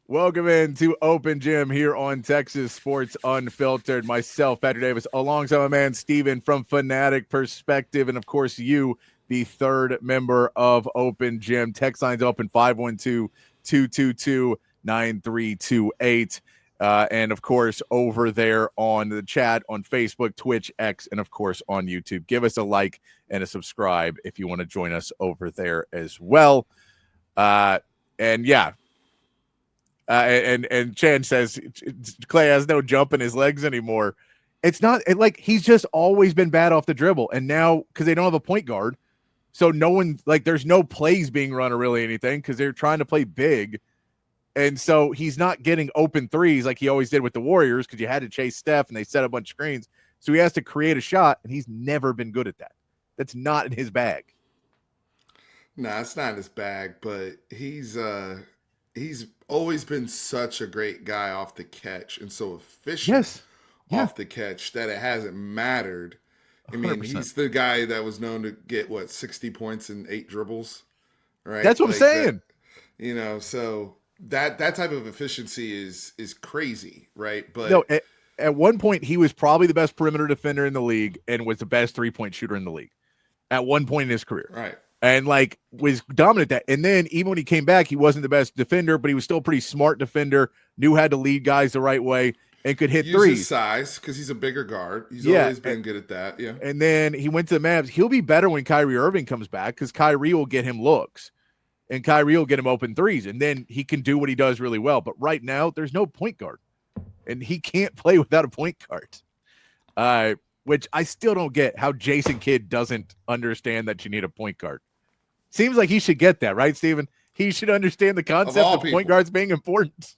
Welcome in to Open Gym here on Texas Sports Unfiltered. Myself, Patrick Davis, alongside my man Steven from Fanatic Perspective, and of course you, the third member of Open Gym. Text lines open 512-222-9328. And of course, over there on the chat on Facebook, Twitch, X, and of course on YouTube. Give us a like and a subscribe if you want to join us over there as well. And yeah, and Chan says Clay has no jump in his legs anymore. It's not like he's just always been bad off the dribble, and now because they don't have a point guard, so no one there's no plays being run or really anything because they're trying to play big, and so he's not getting open threes like he always did with the Warriors because you had to chase Steph and they set a bunch of screens, so he has to create a shot, and he's never been good at that. That's not in his bag. Nah, it's not his bag, but he's always been such a great guy off the catch and so efficient Yes, yeah, off the catch that it hasn't mattered. I mean, 100%. he's the guy that was known to get 60 points in 8 dribbles, right? That's what I'm Like that, saying. so that type of efficiency is crazy, right? No, But at one point he was probably the best perimeter defender in the league and was the best 3-point shooter in the league at one point in his career. right. And was dominant at that. And then even when he came back, he wasn't the best defender, but he was still a pretty smart defender, knew how to lead guys the right way, and could hit Use threes. his size because he's a bigger guard. He's Yeah, always been good at that. Yeah. and then he went to the Mavs. He'll be better when Kyrie Irving comes back because Kyrie will get him looks and Kyrie will get him open threes. And then he can do what he does really well. But right now, there's no point guard. And he can't play without a point guard. Which I still don't get how Jason Kidd doesn't understand that you need a point guard. Seems like he should get that, right, Steven? He should understand the concept of point guards being important.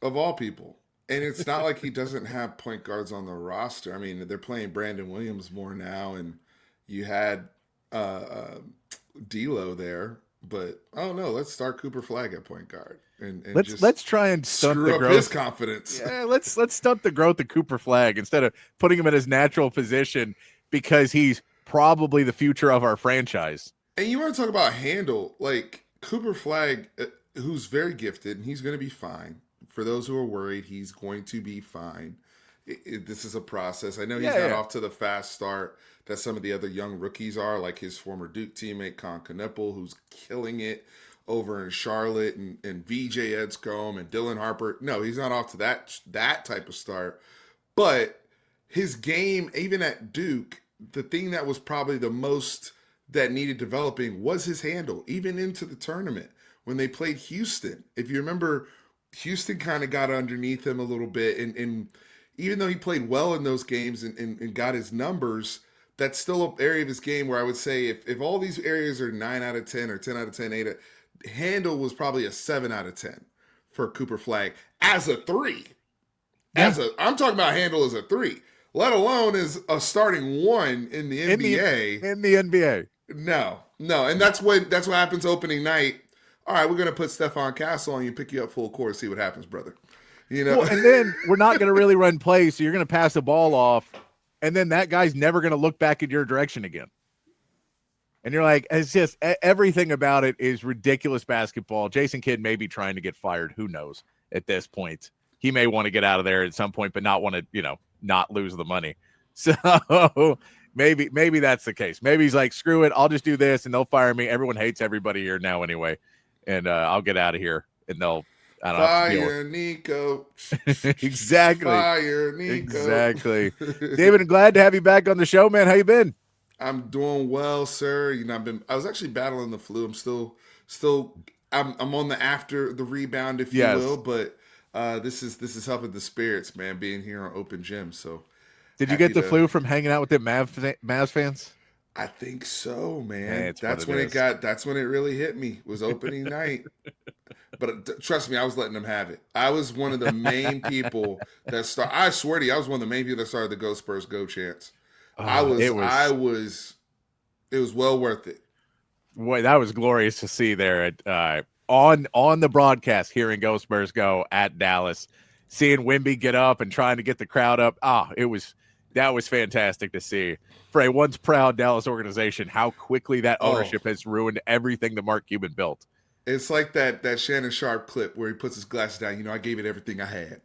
Of all people. And it's not like he doesn't have point guards on the roster. I mean, they're playing Brandon Williams more now, and you had D'Lo there. But oh no, let's start Cooper Flag at point guard, and let's try and stunt screw the up growth. his confidence. Yeah, let's stunt the growth of Cooper Flag instead of putting him in his natural position because he's probably the future of our franchise. And you want to talk about handle, like Cooper Flag, who's very gifted, and he's going to be fine. For those who are worried, he's going to be fine. This is a process. I know he's not off to the fast start that some of the other young rookies are, like his former Duke teammate, Con Knueppel, who's killing it over in Charlotte, and VJ Edscombe and Dylan Harper. No, he's not off to that type of start. But his game, even at Duke, the thing that was probably the most that needed developing was his handle, even into the tournament when they played Houston. If you remember, Houston kind of got underneath him a little bit, and even though he played well in those games and got his numbers, that's still an area of his game where I would say if all these areas are 9 out of 10 or 10 out of 10, 8, handle was probably a 7 out of 10 for Cooper Flag as a 3. Yeah. I'm talking about handle as a 3, let alone as a starting 1 in the NBA. In the NBA. No, and that's what happens opening night. All right, we're gonna put Stephon Castle on you, pick you up full court, see what happens, brother. You know, well, and then we're not gonna really run plays, so you're gonna pass the ball off, and then that guy's never gonna look back in your direction again. And you're like, it's just everything about it is ridiculous basketball. Jason Kidd may be trying to get fired. Who knows at this point? He may want to get out of there at some point, but not want to, not lose the money. So maybe that's the case. Maybe he's like, screw it. I'll just do this and they'll fire me. Everyone hates everybody here now anyway. And I'll get out of here and they'll fire Nico. Exactly. Fire Nico. Exactly. David, I'm glad to have you back on the show, man. How you been? I'm doing well, sir. I was actually battling the flu. I'm still I'm on the after the rebound, if you will, but this is helping the spirits, man, being here on Open Gym. So did you get the flu from hanging out with the Mavs fans? I think so, man. That's when it really hit me. Was opening night. But trust me, I was letting them have it. I was one of the main people that I swear to you, I was one of the main people that started the Go Spurs Go chants. It was well worth it. Boy, that was glorious to see there at on the broadcast, hearing Go Spurs Go at Dallas, seeing Wemby get up and trying to get the crowd up. That was fantastic to see. For a once proud Dallas organization, how quickly that ownership has ruined everything that Mark Cuban built. It's like that Shannon Sharp clip where he puts his glasses down. You know, I gave it everything I had.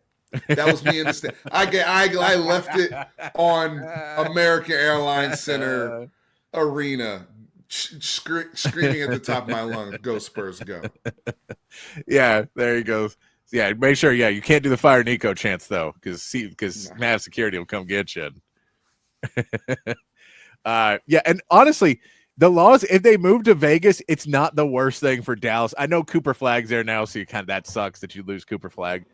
That was me in the stand. I left it on American Airlines Center arena, screaming at the top of my lungs, "Go Spurs, go!" Yeah, there he goes. Yeah, make sure. Yeah, you can't do the Fire Nico chants though, because Mass Security will come get you. Yeah, and honestly, the laws, if they move to Vegas, it's not the worst thing for Dallas. I know Cooper Flag's there now, so you kind of, that sucks that you lose Cooper Flag.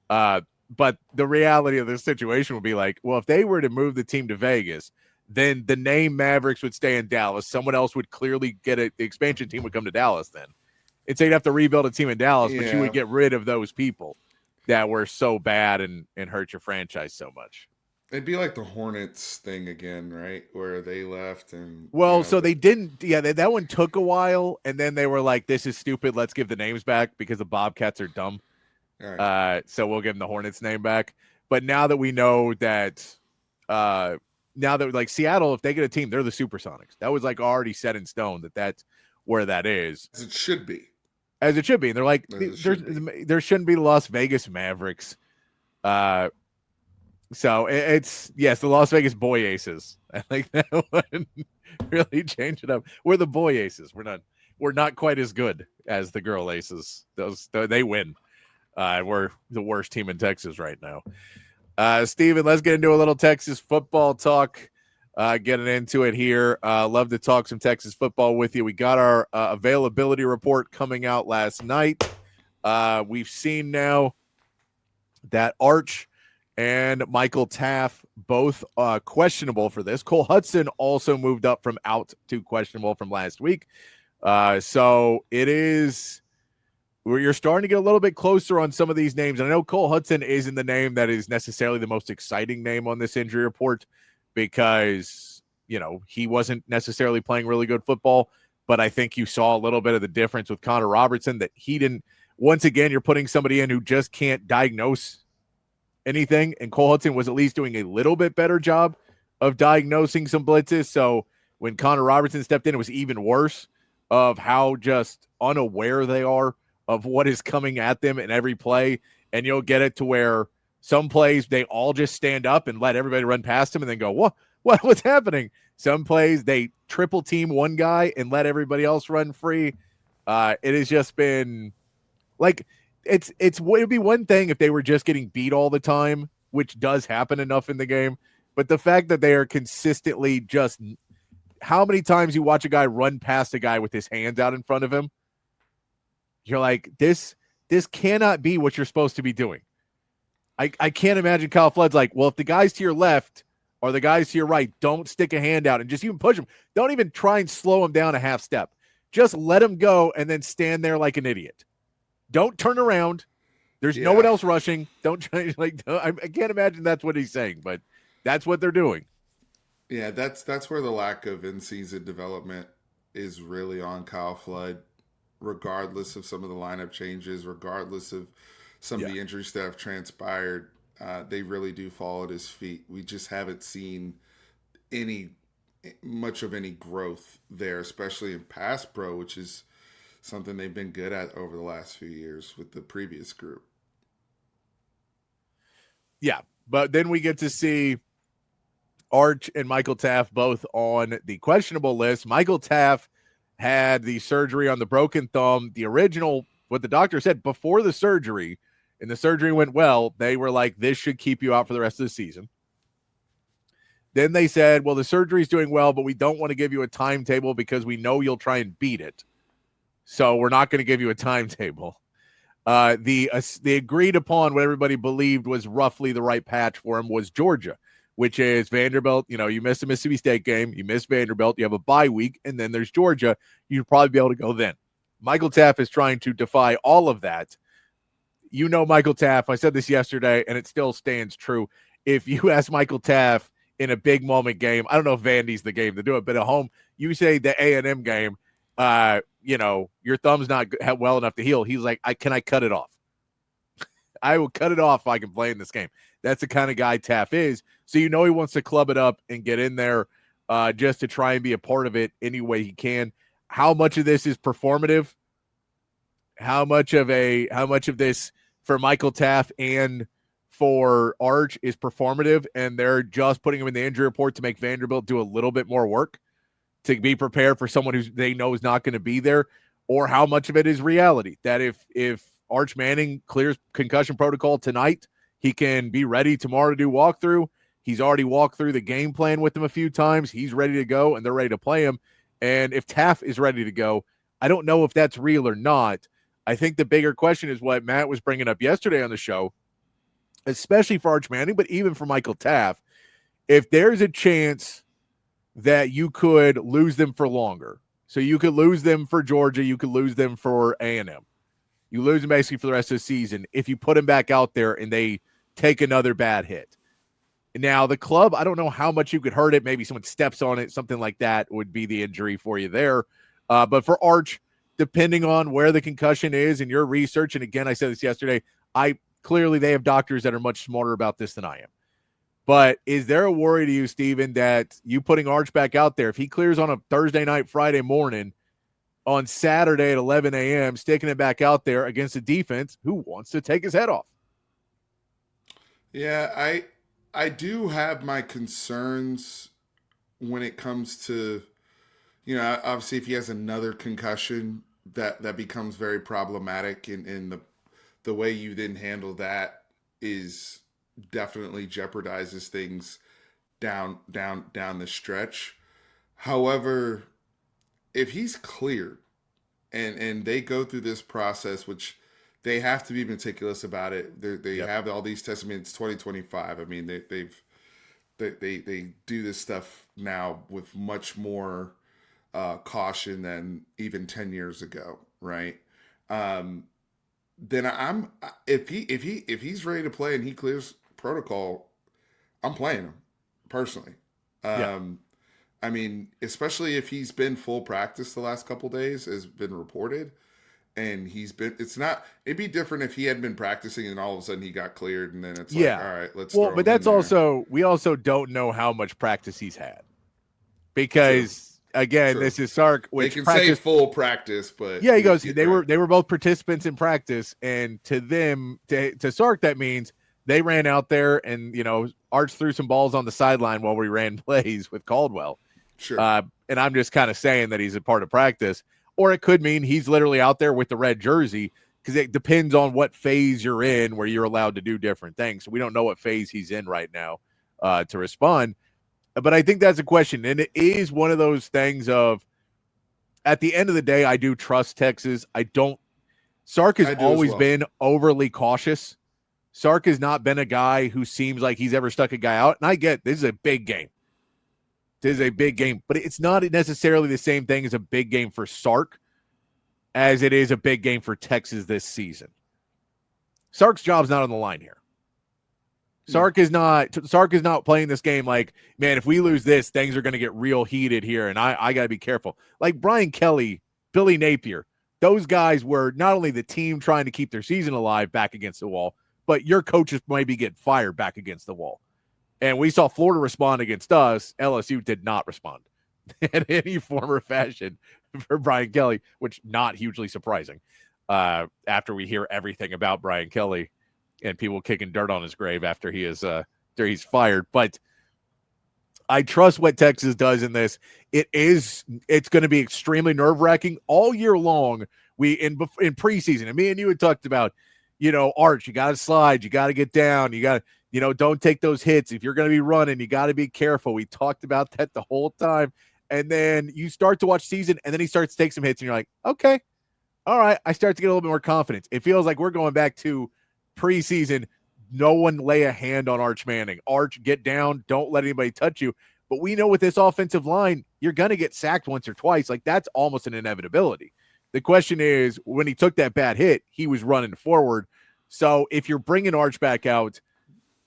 But the reality of this situation would be like, well, if they were to move the team to Vegas, then the name Mavericks would stay in Dallas. Someone else would clearly get it. The expansion team would come to Dallas then. And so you'd have to rebuild a team in Dallas, but you would get rid of those people that were so bad and hurt your franchise so much. It'd be like the Hornets thing again, right? Where they left and so they didn't. Yeah, that one took a while, and then they were like, "This is stupid. Let's give the names back because the Bobcats are dumb." Right. So we'll give them the Hornets name back. But now that we know that, now that like Seattle, if they get a team, they're the Supersonics. That was like already set in stone that's where that is. As it should be. As it should be. And they're like, there shouldn't be the Las Vegas Mavericks. So it's, yes, the Las Vegas Boy Aces. I think that one really changed it up. We're the Boy Aces. We're not quite as good as the Girl Aces. They win. We're the worst team in Texas right now. Steven, let's get into a little Texas football talk. Getting into it here. Love to talk some Texas football with you. We got our availability report coming out last night. We've seen now that Arch and Michael Taff both questionable for this. Cole Hudson also moved up from out to questionable from last week. So it is where you're starting to get a little bit closer on some of these names. And I know Cole Hudson isn't the name that is necessarily the most exciting name on this injury report because, he wasn't necessarily playing really good football. But I think you saw a little bit of the difference with Connor Robertson that he didn't. Once again, you're putting somebody in who just can't diagnose anything, and Cole Hudson was at least doing a little bit better job of diagnosing some blitzes. So when Connor Robertson stepped in, it was even worse of how just unaware they are of what is coming at them in every play. And you'll get it to where some plays they all just stand up and let everybody run past them and then go, what's happening? Some plays they triple team one guy and let everybody else run free. It has just been like, it'd be one thing if they were just getting beat all the time, which does happen enough in the game. But the fact that they are consistently just, how many times you watch a guy run past a guy with his hands out in front of him, you're like, this cannot be what you're supposed to be doing. I can't imagine Kyle Flood's like, well, if the guys to your left or the guys to your right don't stick a hand out and just even push them, don't even try and slow them down a half step. Just let them go and then stand there like an idiot. Don't turn around. There's no one else rushing. Don't try. I can't imagine that's what he's saying, but that's what they're doing. Yeah, that's where the lack of in-season development is really on Kyle Flood, regardless of some of the lineup changes, regardless of some of the injuries that have transpired. They really do fall at his feet. We just haven't seen much of any growth there, especially in pass pro, which is something they've been good at over the last few years with the previous group. Yeah, but then we get to see Arch and Michael Taff both on the questionable list. Michael Taff had the surgery on the broken thumb. The original, what the doctor said before the surgery, and the surgery went well, they were like, this should keep you out for the rest of the season. Then they said, well, the surgery's doing well, but we don't want to give you a timetable because we know you'll try and beat it. So we're not going to give you a timetable. The agreed upon, what everybody believed was roughly the right patch for him, was Georgia, which is Vanderbilt. You missed a Mississippi State game. You missed Vanderbilt. You have a bye week, and then there's Georgia. You'd probably be able to go then. Michael Taff is trying to defy all of that. Michael Taff, I said this yesterday, and it still stands true. If you ask Michael Taff in a big moment game, I don't know if Vandy's the game to do it, but at home, you say the A&M game, your thumb's not well enough to heal. He's like, can I cut it off? I will cut it off if I can play in this game. That's the kind of guy Taff is. So he wants to club it up and get in there just to try and be a part of it any way he can. How much of this is performative? how much of this for Michael Taft and for Arch is performative, and they're just putting him in the injury report to make Vanderbilt do a little bit more work to be prepared for someone who they know is not going to be there, or how much of it is reality that if Arch Manning clears concussion protocol tonight, he can be ready tomorrow to do walkthrough. He's already walked through the game plan with them a few times. He's ready to go, and they're ready to play him. And if Taft is ready to go, I don't know if that's real or not. I think the bigger question is what Matt was bringing up yesterday on the show, especially for Arch Manning, but even for Michael Taft. If there's a chance that you could lose them for longer, so you could lose them for Georgia, you could lose them for A&M. You lose them basically for the rest of the season if you put them back out there and they take another bad hit. Now, the club, I don't know how much you could hurt it. Maybe someone steps on it, something like that would be the injury for you there. But for Arch, depending on where the concussion is in your research, and again, I said this yesterday, clearly they have doctors that are much smarter about this than I am. But is there a worry to you, Steven, that you putting Arch back out there, if he clears on a Thursday night, Friday morning, on Saturday at 11 a.m., sticking it back out there against a defense who wants to take his head off? Yeah, I do have my concerns when it comes to, obviously if he has another concussion, that becomes very problematic, and the way you then handle that is definitely jeopardizes things down the stretch. However, if he's cleared and they go through this process, which they have to be meticulous about it. They Yep. have all these tests. I mean, it's 2025. I mean, they do this stuff now with much more caution than even 10 years ago, right? Then if he's ready to play and he clears protocol, I'm playing him personally. Yeah. I mean, especially if he's been full practice the last couple days, has been reported, and it'd be different if he had been practicing and all of a sudden he got cleared, and then it's like, Yeah. all right, let's Well, throw but him in that's there. we also don't know how much practice he's had. True. Because again, True. this is Sark, They which can practice say full practice, but yeah, he goes, right. they were both participants in practice, and to them, to Sark, that means they ran out there and Arch threw some balls on the sideline while we ran plays with Caldwell. Sure. And I'm just kind of saying that he's a part of practice, or it could mean he's literally out there with the red jersey, because it depends on what phase you're in where you're allowed to do different things. So we don't know what phase he's in right now to respond. But I think that's a question, and it is one of those things of, at the end of the day, I do trust Texas. I don't. Sark has I do as always well. been overly cautious. Sark has not been a guy who seems like he's ever stuck a guy out. And I get this is a big game. This is a big game, but it's not necessarily the same thing as a big game for Sark as it is a big game for Texas this season. Sark's job's not on the line here. Sark is not playing this game like, man, if we lose this, things are going to get real heated here, and I got to be careful. Like Brian Kelly, Billy Napier, those guys were not only the team trying to keep their season alive back against the wall, but your coaches might be getting fired back against the wall. And we saw Florida respond against us. LSU did not respond in any form or fashion for Brian Kelly, which not hugely surprising after we hear everything about Brian Kelly and people kicking dirt on his grave after he's fired. But I trust what Texas does in this. It's going to be extremely nerve-wracking all year long. We in preseason, and me and you had talked about, Arch, you got to slide, you got to get down, you got to, don't take those hits. If you're going to be running, you got to be careful. We talked about that the whole time. And then you start to watch season, and then he starts to take some hits, and you're like, okay, all right. I start to get a little bit more confidence. It feels like we're going back to preseason. No one lay a hand on Arch Manning. Arch, get down. Don't let anybody touch you. But we know with this offensive line, you're going to get sacked once or twice. Like, that's almost an inevitability. The question is, when he took that bad hit, he was running forward. So if you're bringing Arch back out,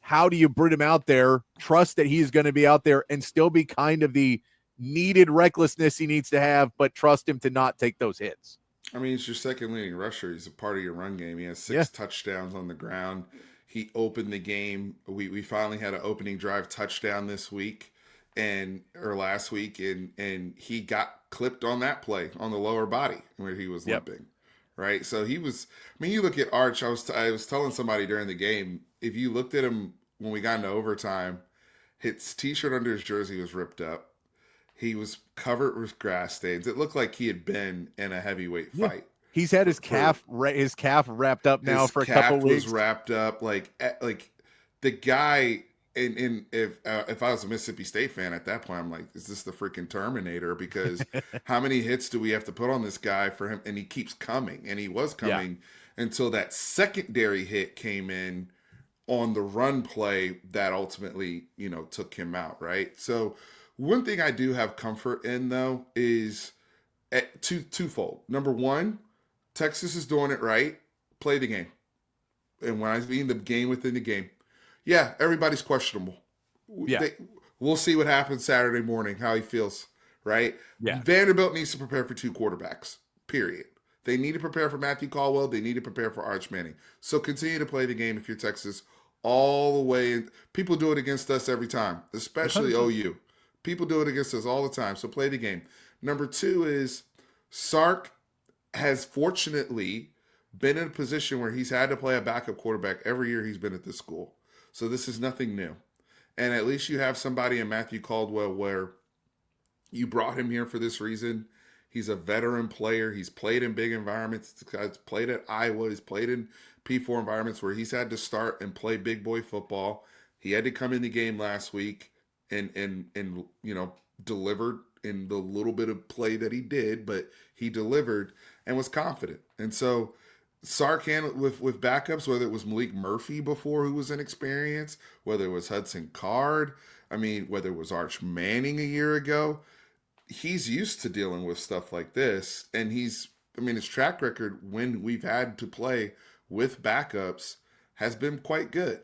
how do you bring him out there, trust that he's going to be out there, and still be kind of the needed recklessness he needs to have, but trust him to not take those hits? I mean, he's your second leading rusher. He's a part of your run game. He has 6 touchdowns on the ground. He opened the game. We finally had an opening drive touchdown this week or last week, and he got clipped on that play on the lower body where he was limping, right? So he was. I mean, you look at Arch. I was telling somebody during the game. If you looked at him when we got into overtime, his t-shirt under his jersey was ripped up. He was covered with grass stains. It looked like he had been in a heavyweight Yeah. fight. He's had his calf wrapped up now His for a couple calf was weeks. wrapped up. Like the guy. And if I was a Mississippi State fan at that point, I'm like, is this the freaking Terminator? Because how many hits do we have to put on this guy for him? And he keeps coming, and he was coming until that secondary hit came in on the run play that ultimately, took him out, right? So one thing I do have comfort in though is twofold. Number one, Texas is doing it right. Play the game, and when I mean the game within the game, yeah, everybody's questionable. Yeah. We'll see what happens Saturday morning, how he feels, right? Yeah. Vanderbilt needs to prepare for two quarterbacks, period. They need to prepare for Matthew Caldwell. They need to prepare for Arch Manning. So continue to play the game if you're Texas all the way. People do it against us every time, especially 100%. OU. People do it against us all the time. So play the game. Number two is Sark has fortunately been in a position where he's had to play a backup quarterback every year he's been at this school. So this is nothing new. And at least you have somebody in Matthew Caldwell where you brought him here for this reason. He's a veteran player. He's played in big environments. He's played at Iowa. He's played in P4 environments where he's had to start and play big boy football. He had to come in the game last week and delivered in the little bit of play that he did, but he delivered and was confident. And so Sark handled with backups, whether it was Malik Murphy before, who was inexperienced, whether it was Hudson Card, whether it was Arch Manning a year ago, he's used to dealing with stuff like this. And his track record when we've had to play with backups has been quite good.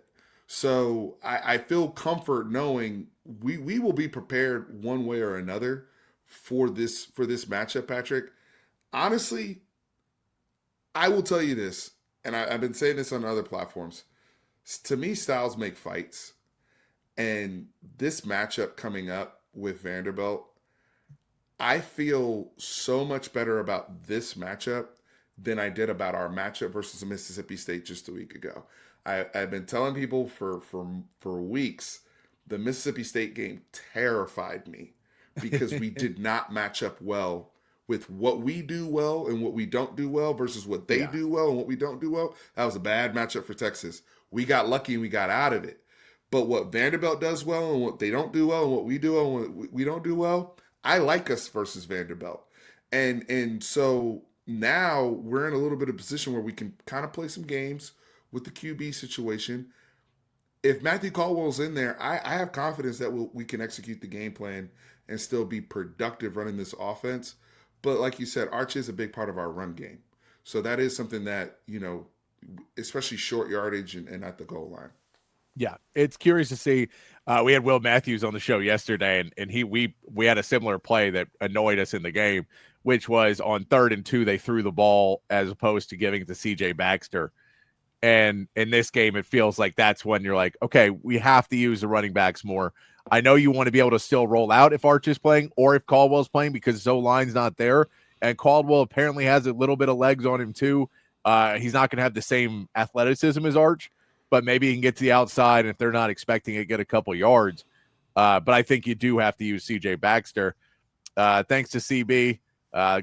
So I feel comfort knowing we will be prepared one way or another for this matchup, Patrick. Honestly, I will tell you this, and I've been saying this on other platforms. To me, styles make fights. And this matchup coming up with Vanderbilt, I feel so much better about this matchup than I did about our matchup versus Mississippi State just a week ago. I've been telling people for weeks, the Mississippi State game terrified me because we did not match up well with what we do well and what we don't do well versus what they do well and what we don't do well. That was a bad matchup for Texas. We got lucky and we got out of it. But what Vanderbilt does well and what they don't do well and what we do well and what we don't do well, I like us versus Vanderbilt. And so now we're in a little bit of position where we can kind of play some games with the QB situation. If Matthew Caldwell's in there, I have confidence that we can execute the game plan and still be productive running this offense. But like you said, Arch is a big part of our run game. So that is something that, especially short yardage and at the goal line. Yeah, it's curious to see. We had Will Matthews on the show yesterday, and we had a similar play that annoyed us in the game, which was on 3rd and 2, they threw the ball as opposed to giving it to C.J. Baxter. And in this game, it feels like that's when you're like, okay, we have to use the running backs more. I know you want to be able to still roll out if Arch is playing or if Caldwell's playing because his O-line's not there. And Caldwell apparently has a little bit of legs on him too. He's not going to have the same athleticism as Arch, but maybe he can get to the outside. And if they're not expecting it, get a couple yards. But I think you do have to use C.J. Baxter. Thanks to CB,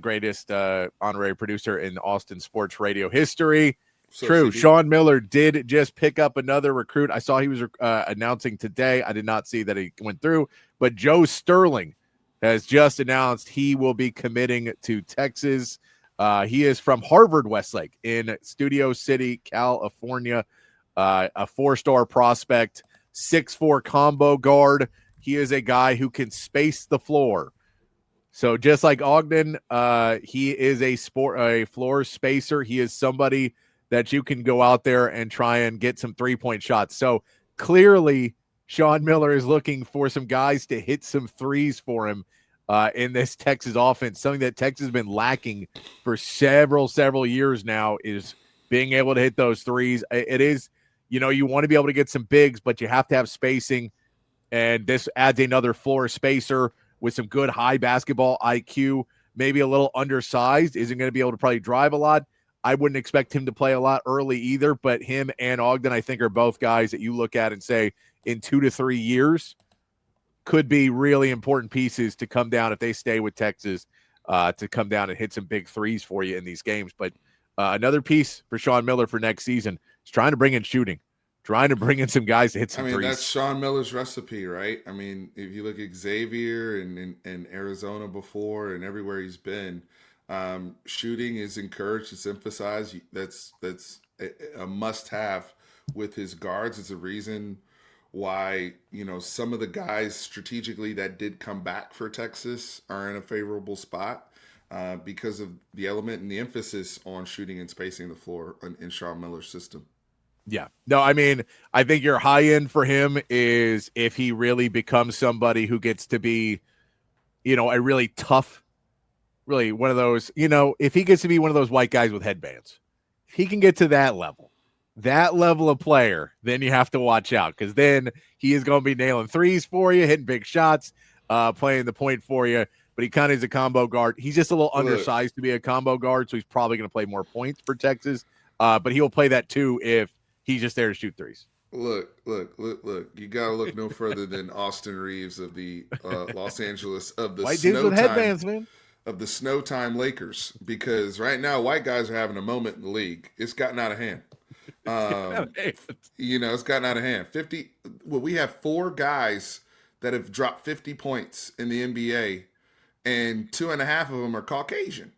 greatest honorary producer in Austin sports radio history. So true. CB. Sean Miller did just pick up another recruit. I saw he was announcing today. I did not see that he went through, but Joe Sterling has just announced he will be committing to Texas. He is from Harvard Westlake in Studio City, California. A 4-star prospect, 6'4" combo guard. He is a guy who can space the floor. So just like Ogden, he is a floor spacer. He is somebody that you can go out there and try and get some 3-point shots. So clearly Sean Miller is looking for some guys to hit some threes for him in this Texas offense. Something that Texas has been lacking for several years now is being able to hit those threes. It is, you want to be able to get some bigs, but you have to have spacing. And this adds another floor spacer with some good high basketball IQ, maybe a little undersized, isn't going to be able to probably drive a lot. I wouldn't expect him to play a lot early either, but him and Ogden, I think, are both guys that you look at and say in 2 to 3 years could be really important pieces to come down if they stay with Texas, to come down and hit some big threes for you in these games. But another piece for Sean Miller for next season is trying to bring in shooting, trying to bring in some guys to hit some threes. That's Sean Miller's recipe, right? I mean, if you look at Xavier and Arizona before and everywhere he's been, shooting is encouraged, it's emphasized. That's a must-have with his guards. It's a reason why, some of the guys strategically that did come back for Texas are in a favorable spot, because of the element and the emphasis on shooting and spacing the floor in Sean Miller's system. Yeah. No, I mean, I think your high end for him is if he really becomes somebody who gets to be, a really tough, really one of those, if he gets to be one of those white guys with headbands, if he can get to that level of player, then you have to watch out, because then he is going to be nailing threes for you, hitting big shots, playing the point for you. But he kind of is a combo guard. He's just a little undersized to be a combo guard, so he's probably going to play more points for Texas. But he'll play that too if he's just there to shoot threes. Look. You got to look no further than Austin Reeves of the Los Angeles, of the white dudes with headbands, man. Of the Snow Time Lakers, because right now white guys are having a moment in the league. It's gotten out of hand. It's gotten out of hand. We have 4 guys that have dropped 50 points in the NBA, and 2.5 of them are Caucasian.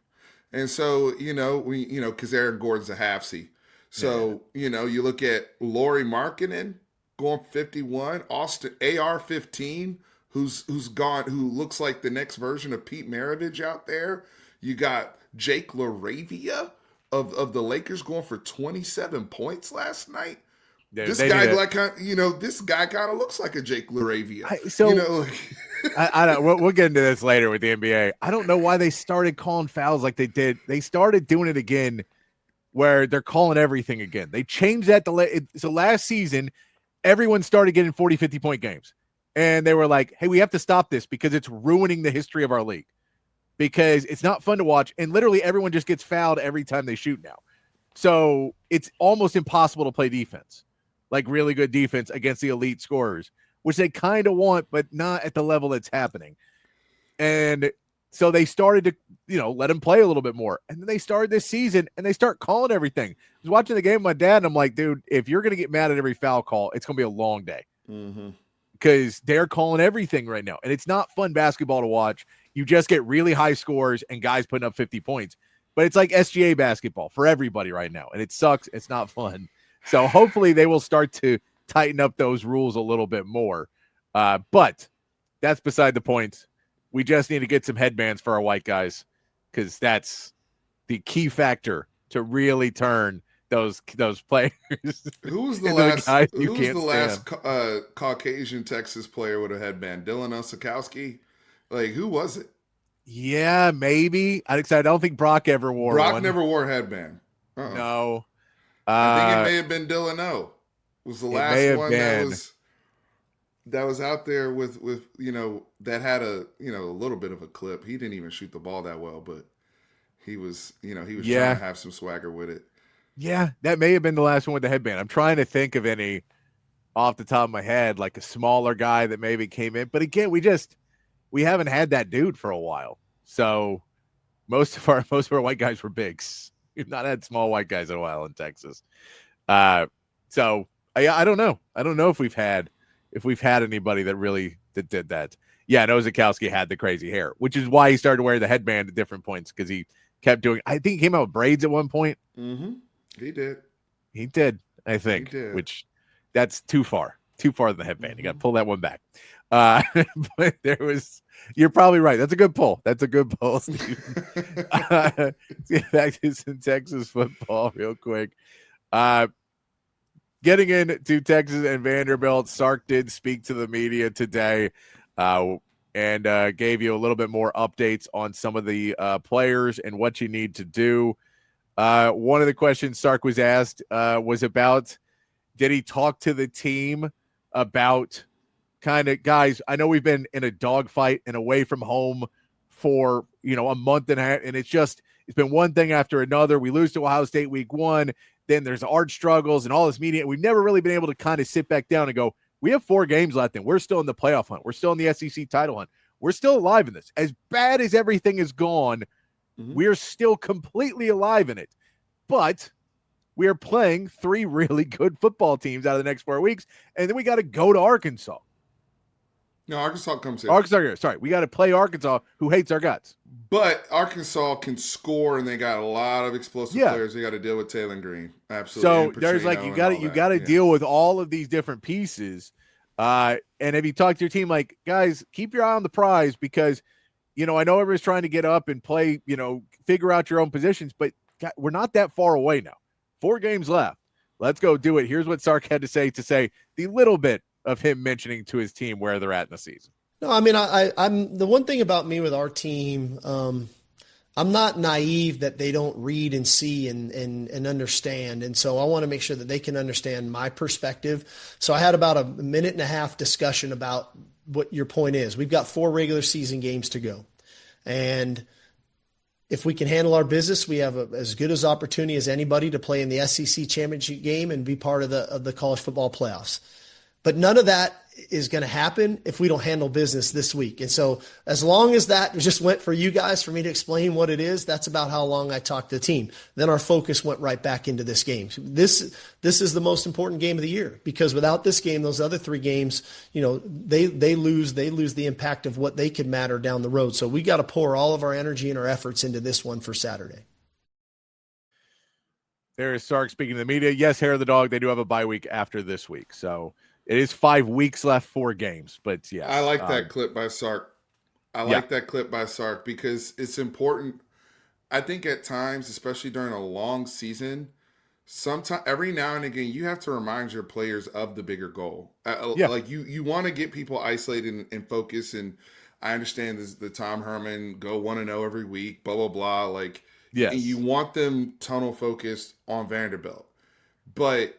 And so, because Aaron Gordon's a half-C. So, you look at Lauri Markkanen going 51, Austin AR-15, who looks like the next version of Pete Maravich out there. You got Jake LaRavia of the Lakers going for 27 points last night. This guy kind of looks like a Jake LaRavia. I don't. We'll get into this later with the NBA. I don't know why they started calling fouls like they did. They started doing it again, where they're calling everything again. They changed that. So last season, everyone started getting 40, 50-point games. And they were like, hey, we have to stop this because it's ruining the history of our league, because it's not fun to watch. And literally everyone just gets fouled every time they shoot now. So it's almost impossible to play defense, like really good defense against the elite scorers, which they kind of want, but not at the level that's happening. And so they started to, let him play a little bit more. And then they started this season and they start calling everything. I was watching the game with my dad and I'm like, dude, if you're going to get mad at every foul call, it's going to be a long day. Mm-hmm. Because they're calling everything right now. And it's not fun basketball to watch. You just get really high scores and guys putting up 50 points. But it's like SGA basketball for everybody right now. And it sucks. It's not fun. So hopefully they will start to tighten up those rules a little bit more. But that's beside the point. We just need to get some headbands for our white guys, because that's the key factor to really turn those players. Who was the last Caucasian Texas player with a headband? Dylan Osakowski? Like, who was it? Yeah, maybe. I don't think Brock ever wore one. Brock never wore a headband. Uh-uh. No. I think it may have been Dylan O. Was the last one that was out there with that had a little bit of a clip. He didn't even shoot the ball that well, but he was trying to have some swagger with it. Yeah, that may have been the last one with the headband. I'm trying to think of any off the top of my head, like a smaller guy that maybe came in. But again, we haven't had that dude for a while. So most of our white guys were bigs. We've not had small white guys in a while in Texas. So I don't know. I don't know if we've had anybody that did that. Yeah, Ozakowski had the crazy hair, which is why he started wearing the headband at different points, because he kept doing. I think he came out with braids at one point. Mm-hmm. He did. I think. Which that's too far than the headband. You got to pull that one back. But you're probably right. That's a good pull. Steve. Get back to some Texas football real quick. Getting into Texas and Vanderbilt, Sark did speak to the media today, and gave you a little bit more updates on some of the players and what you need to do. One of the questions Sark was asked was about, did he talk to the team about kind of, guys, I know we've been in a dogfight and away from home for, a month and a half, and it's It's been one thing after another. We lose to Ohio State week 1. Then there's Arch struggles and all this media. We've never really been able to kind of sit back down and go, we have 4 games left and we're still in the playoff hunt. We're still in the SEC title hunt. We're still alive in this. As bad as everything is gone, we're still completely alive in it. But we are playing 3 really good football teams out of the next 4 weeks, and then we got to go to Arkansas. No, Arkansas comes in. We got to play Arkansas, who hates our guts. But Arkansas can score, and they got a lot of explosive players. They got to deal with Taylor Green. Absolutely. So there's like you got to deal with all of these different pieces. And if you talk to your team, like, guys, keep your eye on the prize because, I know everybody's trying to get up and play, figure out your own positions, but we're not that far away now. 4 games left. Let's go do it. Here's what Sark had to say the little bit of him mentioning to his team where they're at in the season. No, I mean, I'm the one thing about me with our team, I'm not naive that they don't read and see and understand. And so I want to make sure that they can understand my perspective. So I had about a minute and a half discussion about what your point is. We've got 4 regular season games to go. And if we can handle our business, we have as good as opportunity as anybody to play in the SEC championship game and be part of the college football playoffs. But none of that is going to happen if we don't handle business this week. And so as long as that just went for you guys, for me to explain what it is, that's about how long I talked to the team. Then our focus went right back into this game. This is the most important game of the year because without this game, those other 3 games, they lose the impact of what they could matter down the road. So we got to pour all of our energy and our efforts into this one for Saturday. There is Sark speaking to the media. Yes, hair of the dog. They do have a bye week after this week. So it is 5 weeks left, 4 games, but yeah. I like that clip by Sark. That clip by Sark because it's important. I think at times, especially during a long season, every now and again, you have to remind your players of the bigger goal. Like you want to get people isolated and focused. And I understand this, the Tom Herman go 1-0 every week, blah, blah, blah. Like, yes. And you want them tunnel focused on Vanderbilt. But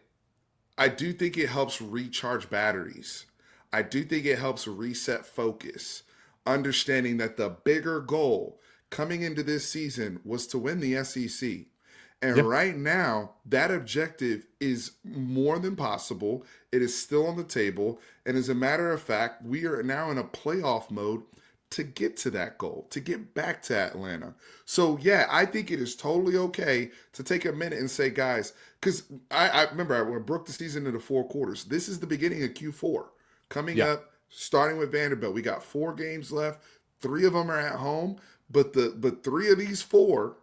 I do think it helps recharge batteries. I do think it helps reset focus, understanding that the bigger goal coming into this season was to win the SEC. And right now, that objective is more than possible. It is still on the table. And as a matter of fact, we are now in a playoff mode to get to that goal, to get back to Atlanta. So, yeah, I think it is totally okay to take a minute and say, guys, because I remember I broke the season into 4 quarters. This is the beginning of Q4 coming up, starting with Vanderbilt. We got 4 games left. 3 of them are at home, but 3 of these 4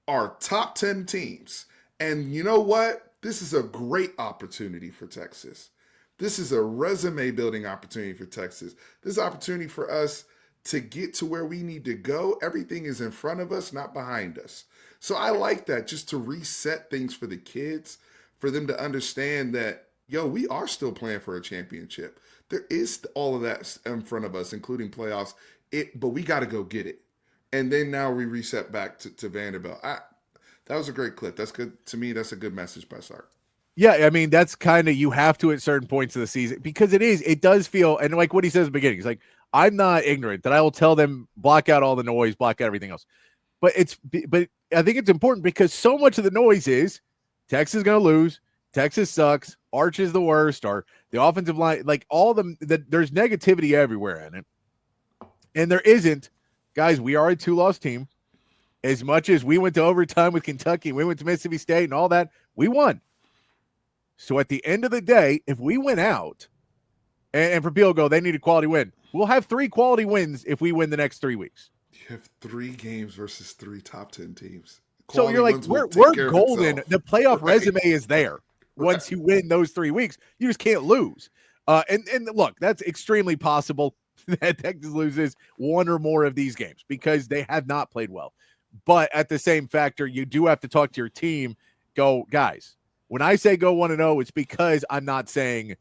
are top 10 teams. And you know what? This is a great opportunity for Texas. This is a resume building opportunity for Texas. This is an opportunity for us to get to where we need to go. Everything is in front of us, not behind us. So I like that, just to reset things for the kids, for them to understand that, we are still playing for a championship. There is all of that in front of us, including playoffs, but we got to go get it. And then now we reset back to Vanderbilt. That was a great clip. That's good. To me, that's a good message by Sark. Yeah, I mean, that's kind of, you have to at certain points of the season, because it does feel, and like what he says at the beginning, he's like, I'm not ignorant that I will tell them, block out all the noise, block out everything else. But I think it's important because so much of the noise is Texas is going to lose. Texas sucks. Arch is the worst. Or the offensive line, like all there's negativity everywhere in it. And there isn't, guys, we are a 2-loss team. As much as we went to overtime with Kentucky, we went to Mississippi State and all that, we won. So at the end of the day, if we win out, and for people to go, they need a quality win. We'll have 3 quality wins if we win the next 3 weeks. You have 3 games versus 3 top 10 teams. Quality, so you're like, we're golden. The playoff resume is there. Once you win those 3 weeks, you just can't lose. And look, that's extremely possible that Texas loses 1 or more of these games because they have not played well. But at the same factor, you do have to talk to your team. Go, guys, when I say go 1-0, it's because I'm not saying,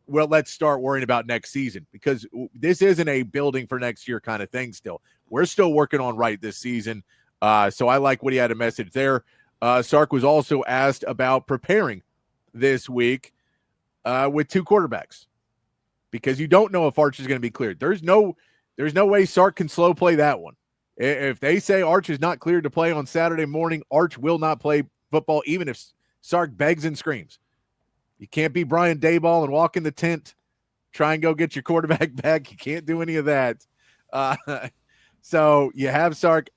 well, let's start worrying about next season, because this isn't a building for next year kind of thing still. We're still working on right this season. So I like what he had a message there. Sark was also asked about preparing this week with 2 quarterbacks, because you don't know if Arch is going to be cleared. There's no way Sark can slow play that one. If they say Arch is not cleared to play on Saturday morning, Arch will not play football, even if Sark begs and screams. You can't be Brian Daboll and walk in the tent, try and go get your quarterback back. You can't do any of that. So you have Sark,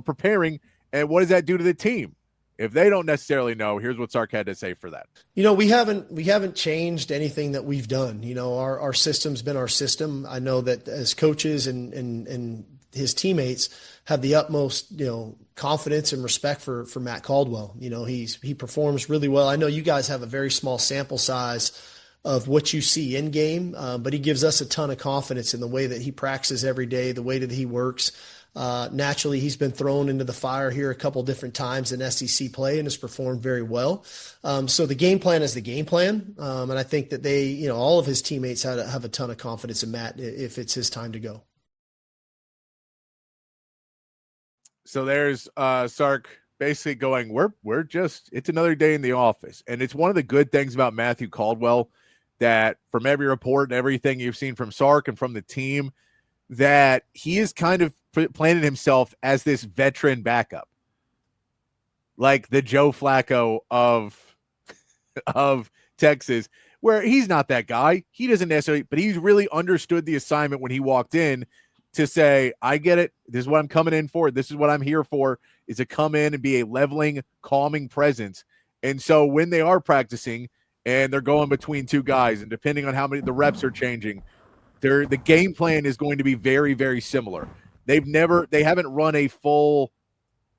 preparing. And what does that do to the team? If they don't necessarily know, here's what Sark had to say for that. We haven't changed anything that we've done. Our system's been our system. I know that as coaches and his teammates have the utmost, confidence and respect for Matt Caldwell. He performs really well. I know you guys have a very small sample size of what you see in game, but he gives us a ton of confidence in the way that he practices every day, the way that he works. Naturally, he's been thrown into the fire here a couple different times in SEC play and has performed very well. So the game plan is the game plan. And I think that all of his teammates have a ton of confidence in Matt if it's his time to go. So there's Sark basically going, it's another day in the office. And it's one of the good things about Matthew Caldwell that from every report and everything you've seen from Sark and from the team, that he is kind of planted himself as this veteran backup, like the Joe Flacco of Texas, where he's not that guy. He doesn't necessarily, but he's really understood the assignment when he walked in to say, I get it. This is what I'm coming in for. This is what I'm here for, is to come in and be a leveling, calming presence. And so when they are practicing and they're going between two guys, and depending on how many the reps are changing, the game plan is going to be very, very similar. They haven't run a full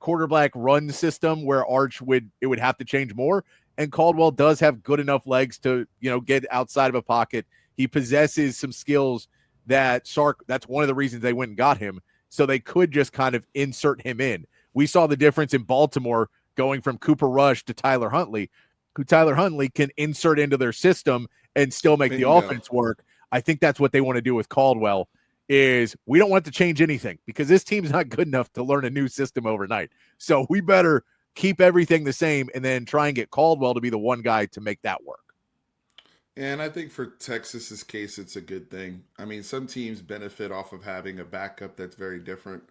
quarterback run system where Arch would have to change more. And Caldwell does have good enough legs to, get outside of a pocket. He possesses some skills that Sark, that's one of the reasons they went and got him. So they could just kind of insert him in. We saw the difference in Baltimore going from Cooper Rush to Tyler Huntley, who Tyler Huntley can insert into their system and still make the offense work. I think that's what they want to do with Caldwell. Is we don't want to change anything because this team's not good enough to learn a new system overnight. So we better keep everything the same and then try and get Caldwell to be the one guy to make that work. And I think for Texas's case, it's a good thing. I mean, some teams benefit off of having a backup that's very different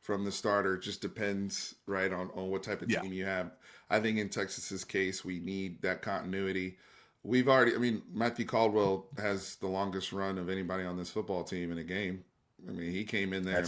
from the starter. It just depends, right, on what type of team you have. I think in Texas's case, we need that continuity. Matthew Caldwell has the longest run of anybody on this football team in a game. I mean, he came in there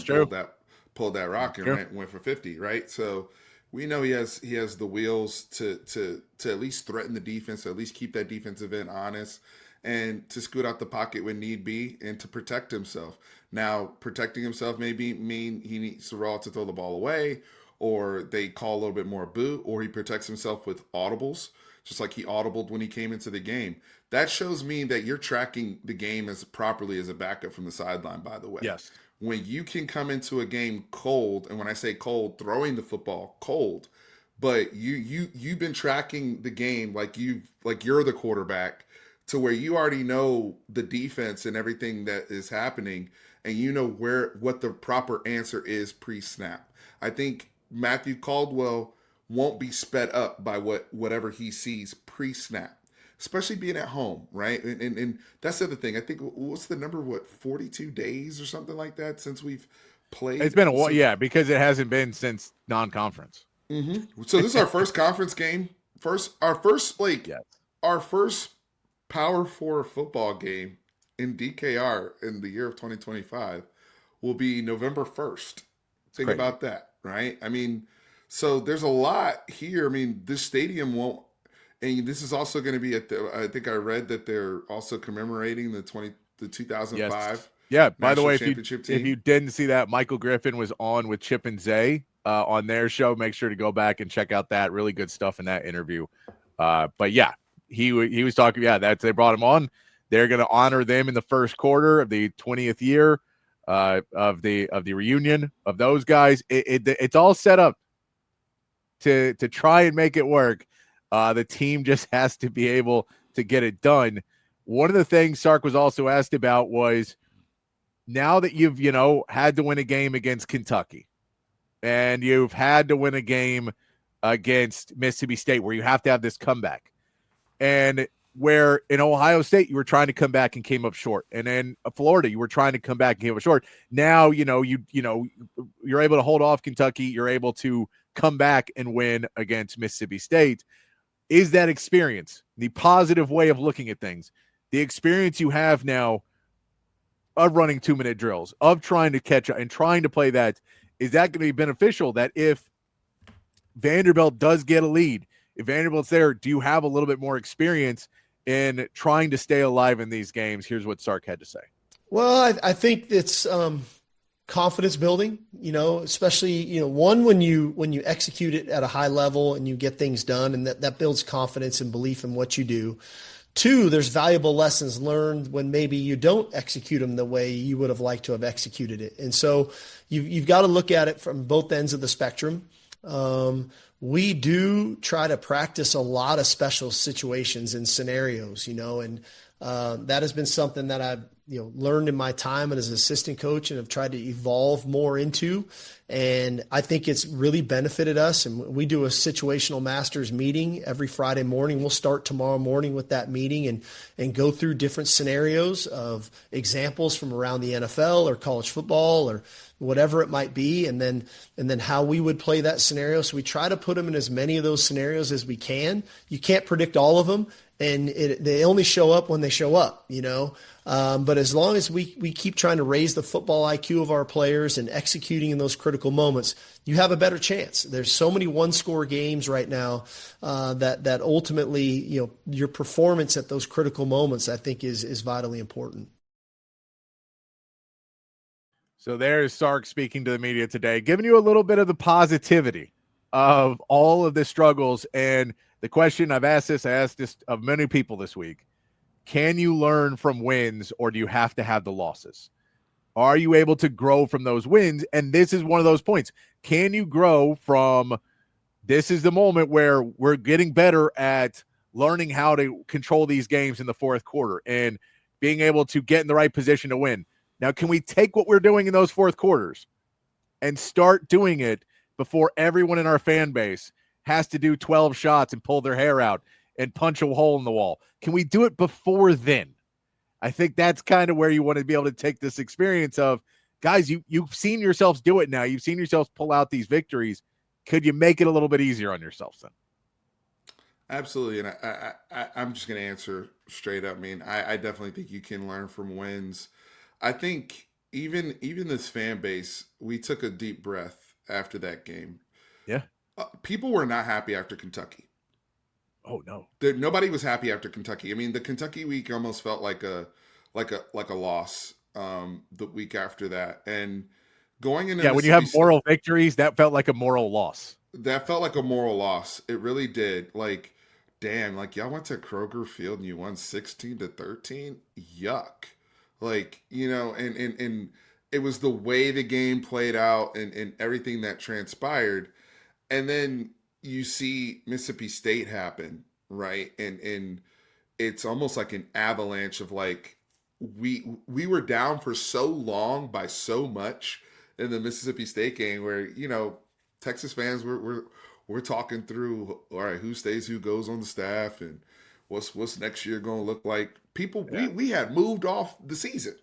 pulled that rock and went for 50, right? So we know he has the wheels to at least threaten the defense, to at least keep that defensive end honest, and to scoot out the pocket when need be, and to protect himself. Now, protecting himself may mean he needs to throw the ball away, or they call a little bit more boot, or he protects himself with audibles, just like he audibled when he came into the game. That shows me that you're tracking the game as properly as a backup from the sideline, by the way. Yes. When you can come into a game cold, and when I say cold, throwing the football cold, but you've been tracking the game like you're the quarterback, to where you already know the defense and everything that is happening, and you know what the proper answer is pre-snap. I think Matthew Caldwell won't be sped up by whatever he sees pre-snap, especially being at home, right? And that's the other thing. I think, what's the number, 42 days or something like that since we've played? It's been a while, because it hasn't been since non-conference. Mm-hmm. So this is our first conference game. Our first Power 4 football game in DKR in the year of 2025 will be November 1st. Think about that, right? I mean, so there's a lot here. I mean, this stadium won't, and this is also going to be I think I read that they're also commemorating the 2005. Yes. Yeah. By the way, if team. you didn't see that, Michael Griffin was on with Chip and Zay on their show. Make sure to go back and check out that. Really good stuff in that interview. But yeah, he was talking. Yeah, they brought him on. They're going to honor them in the first quarter of the 20th year of the reunion of those guys. It's all set up to try and make it work. The team just has to be able to get it done. One of the things Sark was also asked about was, now that you've, had to win a game against Kentucky and you've had to win a game against Mississippi State where you have to have this comeback, and where in Ohio State you were trying to come back and came up short, and then Florida you were trying to come back and came up short. Now you're able to hold off Kentucky. You're able to come back and win against Mississippi State. Is that experience the positive way of looking at things? The experience you have now of running 2-minute drills, of trying to catch up and trying to play that, is that going to be beneficial? That if Vanderbilt does get a lead, if Vanderbilt's there, do you have a little bit more experience in trying to stay alive in these games? Here's what Sark had to say. Well, I think it's confidence building, especially, one, when you execute it at a high level and you get things done, and that builds confidence and belief in what you do. Two, there's valuable lessons learned when maybe you don't execute them the way you would have liked to have executed it. And so you've got to look at it from both ends of the spectrum. We do try to practice a lot of special situations and scenarios, and that has been something that I've learned in my time as an assistant coach and have tried to evolve more into. And I think it's really benefited us. And we do a situational masters meeting every Friday morning. We'll start tomorrow morning with that meeting and go through different scenarios of examples from around the NFL or college football or whatever it might be, and then how we would play that scenario. So we try to put them in as many of those scenarios as we can. You can't predict all of them, and they only show up when they show up, But as long as we keep trying to raise the football IQ of our players and executing in those critical moments, you have a better chance. There's so many one-score games right now that ultimately, your performance at those critical moments, I think, is vitally important. So there's Sark speaking to the media today, giving you a little bit of the positivity of all of the struggles. And the question I asked this of many people this week: can you learn from wins, or do you have to have the losses? Are you able to grow from those wins? And this is one of those points. Can you grow from, this is the moment where we're getting better at learning how to control these games in the fourth quarter and being able to get in the right position to win. Now, can we take what we're doing in those fourth quarters and start doing it before everyone in our fan base has to do 12 shots and pull their hair out and punch a hole in the wall? Can we do it before then? I think that's kind of where you want to be able to take this experience of, guys, you've seen yourselves do it now. You've seen yourselves pull out these victories. Could you make it a little bit easier on yourselves then? Absolutely. And I'm just going to answer straight up. I mean, I definitely think you can learn from wins. I think even this fan base, we took a deep breath after that game. Yeah. People were not happy after Kentucky. Oh no. Nobody was happy after Kentucky. I mean, the Kentucky week almost felt like a loss the week after that. And going into when you have moral victories, that felt like a moral loss. That felt like a moral loss. It really did. Like, damn, like y'all went to Kroger Field and you won 16-13. Yuck. Like, and it was the way the game played out and everything that transpired. And then you see Mississippi State happen, right? And it's almost like an avalanche of like, we were down for so long by so much in the Mississippi State game where, Texas fans we're talking through, all right, who stays, who goes on the staff, and what's next year going to look like. People, we had moved off the season.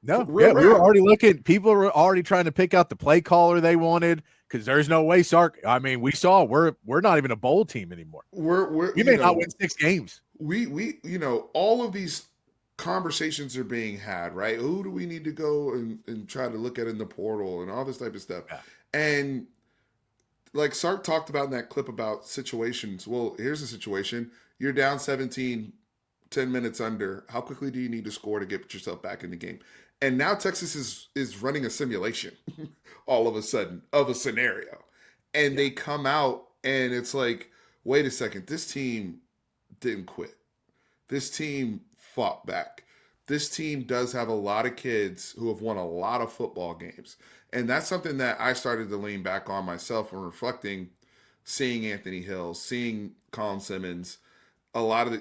No, we were already looking. People were already trying to pick out the play caller they wanted, because there's no way Sark. I mean, we saw we're not even a bowl team anymore. We may not win 6 games. We all of these conversations are being had, right? Who do we need to go and try to look at in the portal and all this type of stuff? Yeah. And like Sark talked about in that clip about situations. Well, here's the situation. You're down 17, 10 minutes under. How quickly do you need to score to get yourself back in the game? And now Texas is running a simulation all of a sudden of a scenario. And they come out and it's like, wait a second, this team didn't quit. This team fought back. This team does have a lot of kids who have won a lot of football games. And that's something that I started to lean back on myself when reflecting, seeing Anthony Hill, seeing Colin Simmons,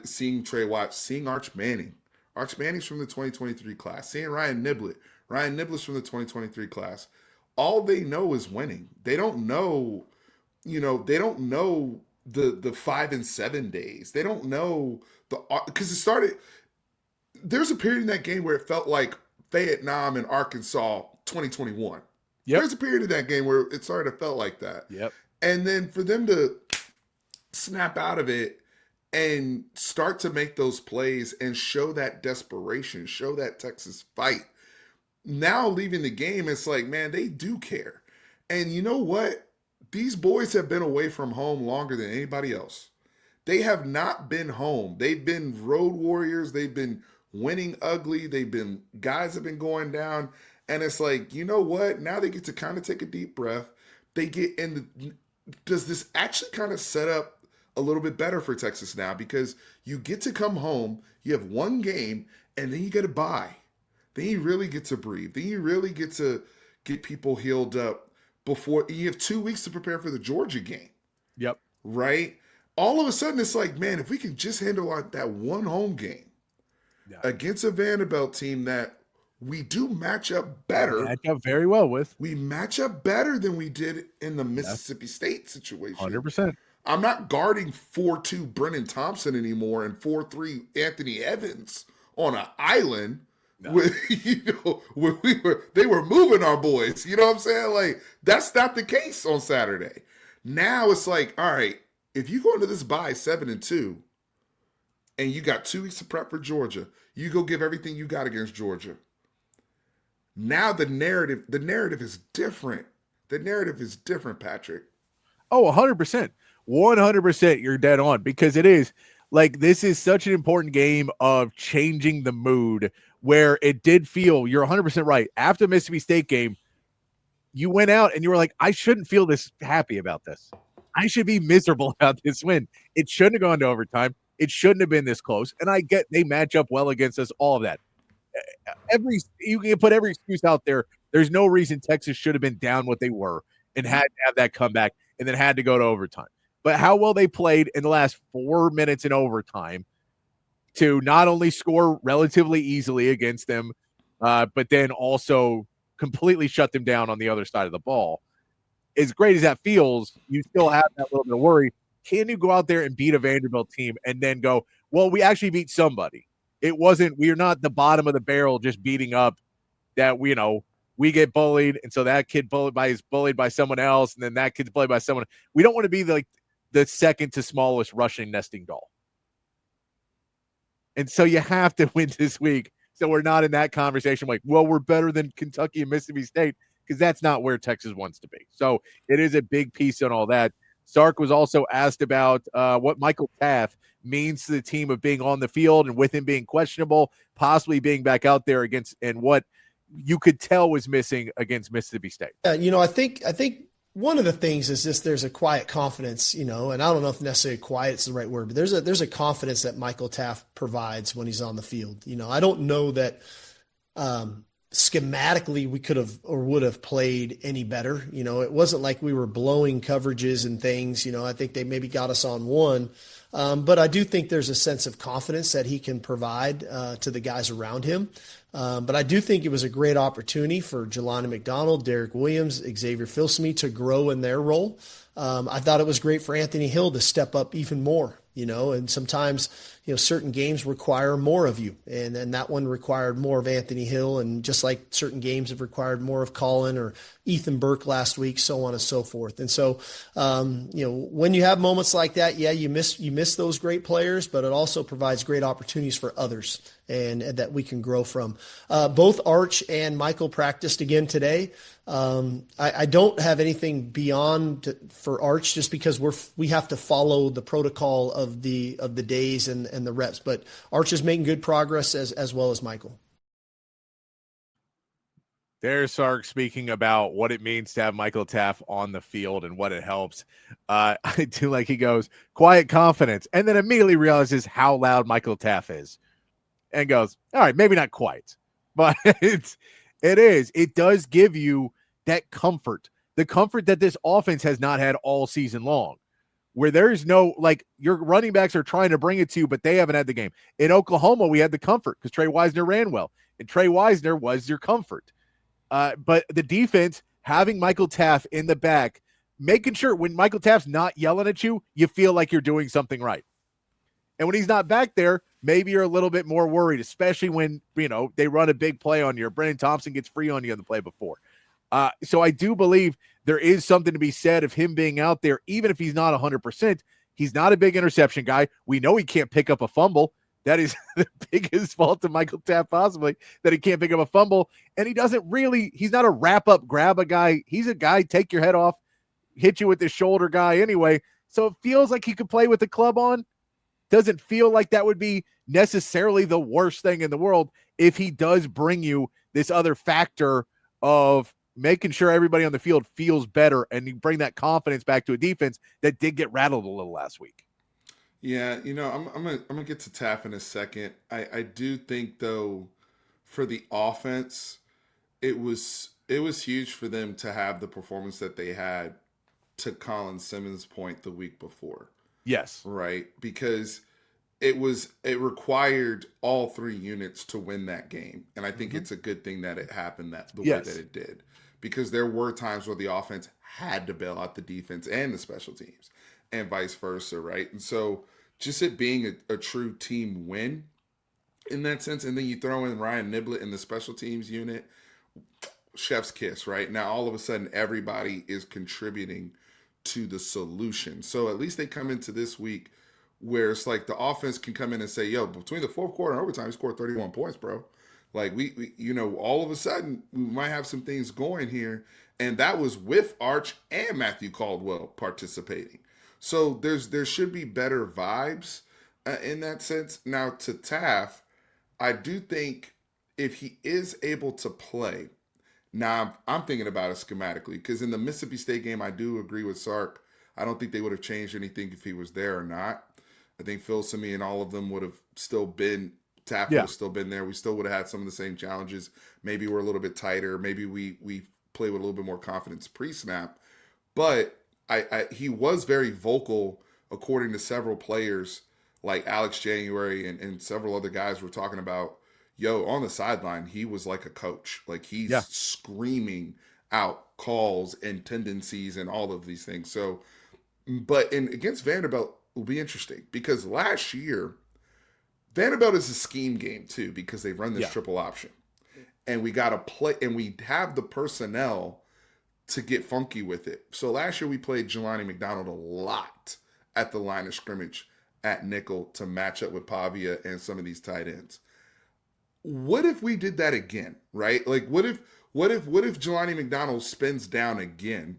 seeing Trey Watts, seeing Arch Manning. Arch Manning's from the 2023 class. Seeing Ryan Niblett. Ryan Niblett's from the 2023 class. All they know is winning. They don't know, the 5-7 days. They don't know because it started. There's a period in that game where it felt like Vietnam and Arkansas 2021. Yep. There's a period in that game where it started to felt like that. Yep. And then for them to snap out of it and start to make those plays and show that desperation, show that Texas fight. Now leaving the game, it's like, man, they do care. And you know what? These boys have been away from home longer than anybody else. They have not been home. They've been road warriors. They've been winning ugly. Guys have been going down. And it's like, you know what? Now they get to kind of take a deep breath. They get in does this actually kind of set up a little bit better for Texas now? Because you get to come home, you have one game, and then you get a bye. Then you really get to breathe. Then you really get to get people healed up before you have 2 weeks to prepare for the Georgia game. Yep. Right? All of a sudden, it's like, man, if we can just handle that one home game against a Vanderbilt team that we do match up better. Match up very well with. We match up better than we did in the Mississippi State situation. 100%. I'm not guarding 4-2 Brennan Thompson anymore and 4-3 Anthony Evans on an island. No. When they were moving our boys. You know what I'm saying? Like, that's not the case on Saturday. Now it's like, all right, if you go into this bye 7-2 and you got 2 weeks to prep for Georgia, you go give everything you got against Georgia. Now the narrative is different. The narrative is different, Patrick. Oh, 100%. 100% you're dead on, because it is like, this is such an important game of changing the mood, where it did feel, you're 100% right. After the Mississippi State game, you went out and you were like, I shouldn't feel this happy about this. I should be miserable about this win. It shouldn't have gone to overtime. It shouldn't have been this close. And I get they match up well against us, all of that. You can put every excuse out there. There's no reason Texas should have been down what they were and had to have that comeback and then had to go to overtime. But how well they played in the last 4 minutes in overtime to not only score relatively easily against them, but then also completely shut them down on the other side of the ball. As great as that feels, you still have that little bit of worry. Can you go out there and beat a Vanderbilt team and then go, well, we actually beat somebody? We're not the bottom of the barrel just beating up that, we get bullied. And so that kid is bullied by someone else. And then that kid's bullied by someone. We don't want to be like the second to smallest rushing nesting doll. And so you have to win this week. So we're not in that conversation like, well, we're better than Kentucky and Mississippi State, because that's not where Texas wants to be. So it is a big piece on all that. Sark was also asked about what Michael Taft means to the team of being on the field and with him being questionable, possibly being back out there against, and what you could tell was missing against Mississippi State. I think one of the things is just there's a quiet confidence, and I don't know if necessarily quiet is the right word, but there's a confidence that Michael Taft provides when he's on the field. I don't know that schematically we could have or would have played any better. It wasn't like we were blowing coverages and things. I think they maybe got us on one. But I do think there's a sense of confidence that he can provide to the guys around him. But I do think it was a great opportunity for Jelani McDonald, Derek Williams, Xavier Filsaime to grow in their role. I thought it was great for Anthony Hill to step up even more, and sometimes, certain games require more of you. And that one required more of Anthony Hill. And just like certain games have required more of Colin or Ethan Burke last week, so on and so forth. And so, when you have moments like that, you miss those great players, but it also provides great opportunities for others and that we can grow from. Both Arch and Michael practiced again today. I don't have anything beyond for Arch, just because we have to follow the protocol of the days and the reps, but Arch is making good progress as well as Michael. There's Sark speaking about what it means to have Michael Taft on the field and what it helps. I do like he goes, quiet confidence, and then immediately realizes how loud Michael Taft is and goes, all right, maybe not quite, but it does give you that comfort, the comfort that this offense has not had all season long, where there is no, like, your running backs are trying to bring it to you, but they haven't had the game. In Oklahoma, we had the comfort because Trey Wisner ran well, and Trey Wisner was your comfort. But the defense, having Michael Taft in the back, making sure when Michael Taft's not yelling at you, you feel like you're doing something right. And when he's not back there, maybe you're a little bit more worried, especially when, they run a big play on you or Brennan Thompson gets free on you on the play before. So I do believe there is something to be said of him being out there, even if he's not 100%. He's not a big interception guy. We know he can't pick up a fumble. That is the biggest fault of Michael Taft, possibly, that he can't pick up a fumble. And he's not a wrap-up, grab a guy. He's a guy, take your head off, hit you with the shoulder guy anyway. So it feels like he could play with the club on. Doesn't feel like that would be necessarily the worst thing in the world if he does bring you this other factor of making sure everybody on the field feels better and you bring that confidence back to a defense that did get rattled a little last week. Yeah, I'm gonna get to Taft in a second. I do think though, for the offense, it was huge for them to have the performance that they had, to Colin Simmons' point, the week before. Yes. Right? Because it required all three units to win that game. And I think it's a good thing that it happened the way that it did. Because there were times where the offense had to bail out the defense and the special teams and vice versa, right? And so just it being a true team win in that sense. And then you throw in Ryan Niblett in the special teams unit, chef's kiss, right? Now all of a sudden everybody is contributing to the solution. So at least they come into this week where it's like the offense can come in and say, yo, between the fourth quarter and overtime, we scored 31 points, bro. Like we all of a sudden we might have some things going here. And that was with Arch and Matthew Caldwell participating. So there should be better vibes in that sense. Now to Taft, I do think if he is able to play, now, I'm thinking about it schematically, because in the Mississippi State game, I do agree with Sark. I don't think they would have changed anything if he was there or not. I think Phil Simi and all of them would have still been, Taft would have still been there. We still would have had some of the same challenges. Maybe we're a little bit tighter. Maybe we play with a little bit more confidence pre-snap. But he was very vocal, according to several players, like Alex January and several other guys were talking about, on the sideline, he was like a coach. Like he's screaming out calls and tendencies and all of these things. So, but against Vanderbilt will be interesting, because last year, Vanderbilt is a scheme game too, because they run this triple option. And we got to play, and we have the personnel to get funky with it. So last year we played Jelani McDonald a lot at the line of scrimmage at nickel to match up with Pavia and some of these tight ends. What if we did that again, right? Like what if Jelani McDonald spins down again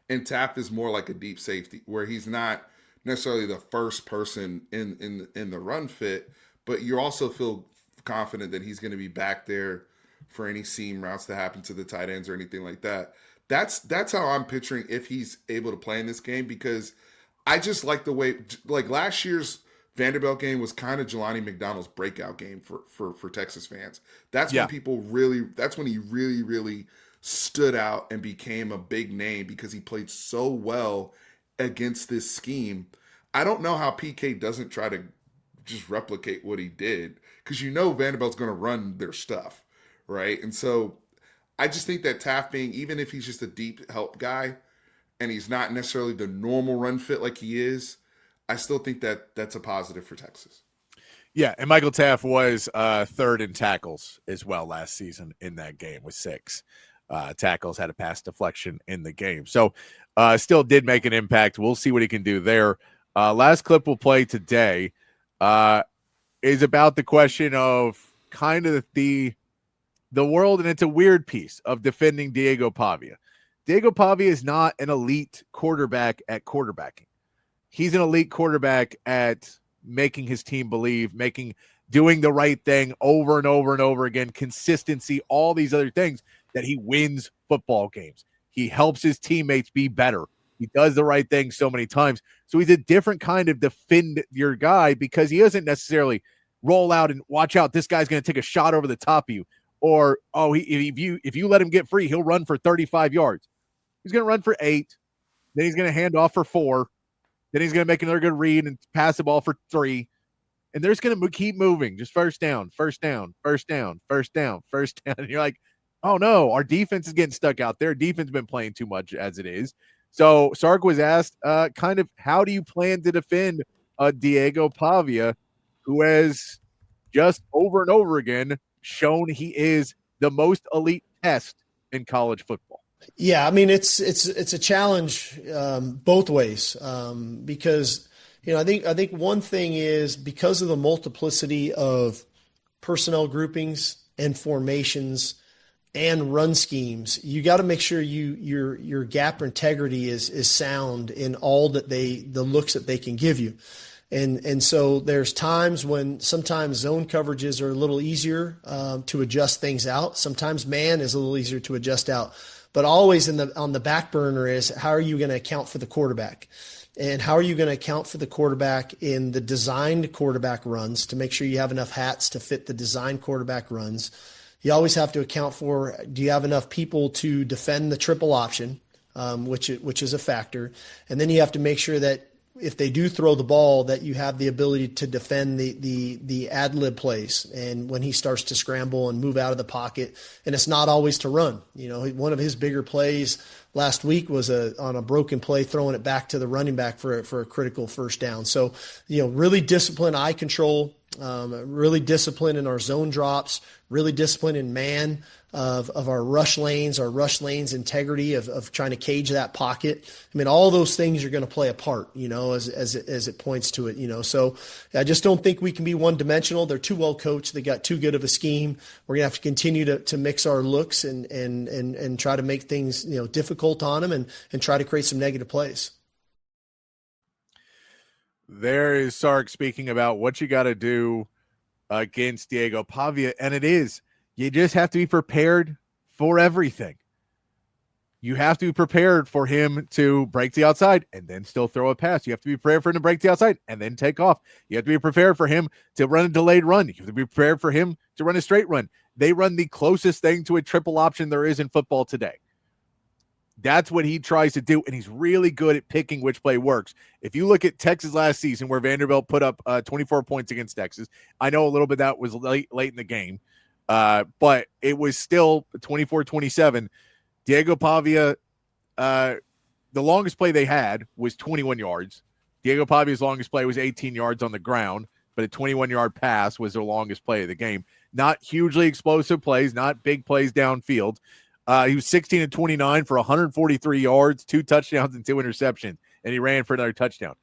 and Taft is more like a deep safety, where he's not necessarily the first person in the run fit, but you also feel confident that he's going to be back there for any seam routes that happen to the tight ends or anything like that. That's how I'm picturing if he's able to play in this game, because I just like the way, like last year's Vanderbilt game was kind of Jelani McDonald's breakout game for Texas fans. That's when that's when he really, really stood out and became a big name, because he played so well against this scheme. I don't know how PK doesn't try to just replicate what he did, because Vanderbilt's going to run their stuff, right? And so I just think that Taft being, even if he's just a deep help guy and he's not necessarily the normal run fit like he is, I still think that that's a positive for Texas. Yeah, and Michael Taft was third in tackles as well last season in that game with 6 tackles, had a pass deflection in the game. So still did make an impact. We'll see what he can do there. Last clip we'll play today is about the question of kind of the world, and it's a weird piece of defending Diego Pavia. Diego Pavia is not an elite quarterback at quarterbacking. He's an elite quarterback at making his team believe, doing the right thing over and over and over again, consistency, all these other things, that he wins football games. He helps his teammates be better. He does the right thing so many times. So he's a different kind of defend your guy, because he doesn't necessarily roll out and watch out, this guy's going to take a shot over the top of you. Or, if you let him get free, he'll run for 35 yards. He's going to run for 8. Then he's going to hand off for 4. Then he's going to make another good read and pass the ball for 3. And they're just going to keep moving. Just first down, first down, first down, first down, first down. And you're like, oh no, our defense is getting stuck out there. Defense has been playing too much as it is. So Sark was asked, kind of, how do you plan to defend Diego Pavia, who has just over and over again shown he is the most elite test in college football? Yeah, I mean it's a challenge both ways because I think one thing is because of the multiplicity of personnel groupings and formations and run schemes, you got to make sure your gap integrity is sound in all the looks that they can give you. And so there's times when sometimes zone coverages are a little easier to adjust things out. Sometimes man is a little easier to adjust out. But always on the back burner is how are you going to account for the quarterback? And how are you going to account for the quarterback in the designed quarterback runs to make sure you have enough hats to fit the designed quarterback runs? You always have to account for, do you have enough people to defend the triple option, which is a factor. And then you have to make sure that if they do throw the ball, that you have the ability to defend the ad lib plays and when he starts to scramble and move out of the pocket. And it's not always to run. One of his bigger plays last week was on a broken play, throwing it back to the running back for a critical first down. So, really disciplined eye control, really disciplined in our zone drops, really disciplined in man of our rush lanes integrity of trying to cage that pocket. I mean, all those things are going to play a part, as it points to it, so I just don't think we can be one dimensional. They're too well coached. They got too good of a scheme. We're going to have to continue to mix our looks and try to make things, difficult on them and try to create some negative plays. There is Sark speaking about what you got to do against Diego Pavia, and it is, you just have to be prepared for everything. You have to be prepared for him to break the outside and then still throw a pass. You have to be prepared for him to break the outside and then take off. You have to be prepared for him to run a delayed run. You have to be prepared for him to run a straight run. They run the closest thing to a triple option there is in football today. That's what he tries to do, and he's really good at picking which play works. If you look at Texas last season where Vanderbilt put up 24 points against Texas, I know a little bit that was late in the game, but it was still 24-27. Diego Pavia, the longest play they had was 21 yards. Diego Pavia's longest play was 18 yards on the ground, but a 21-yard pass was their longest play of the game. Not hugely explosive plays, not big plays downfield. He was 16-29 for 143 yards, 2 touchdowns, and 2 interceptions, and he ran for another touchdown.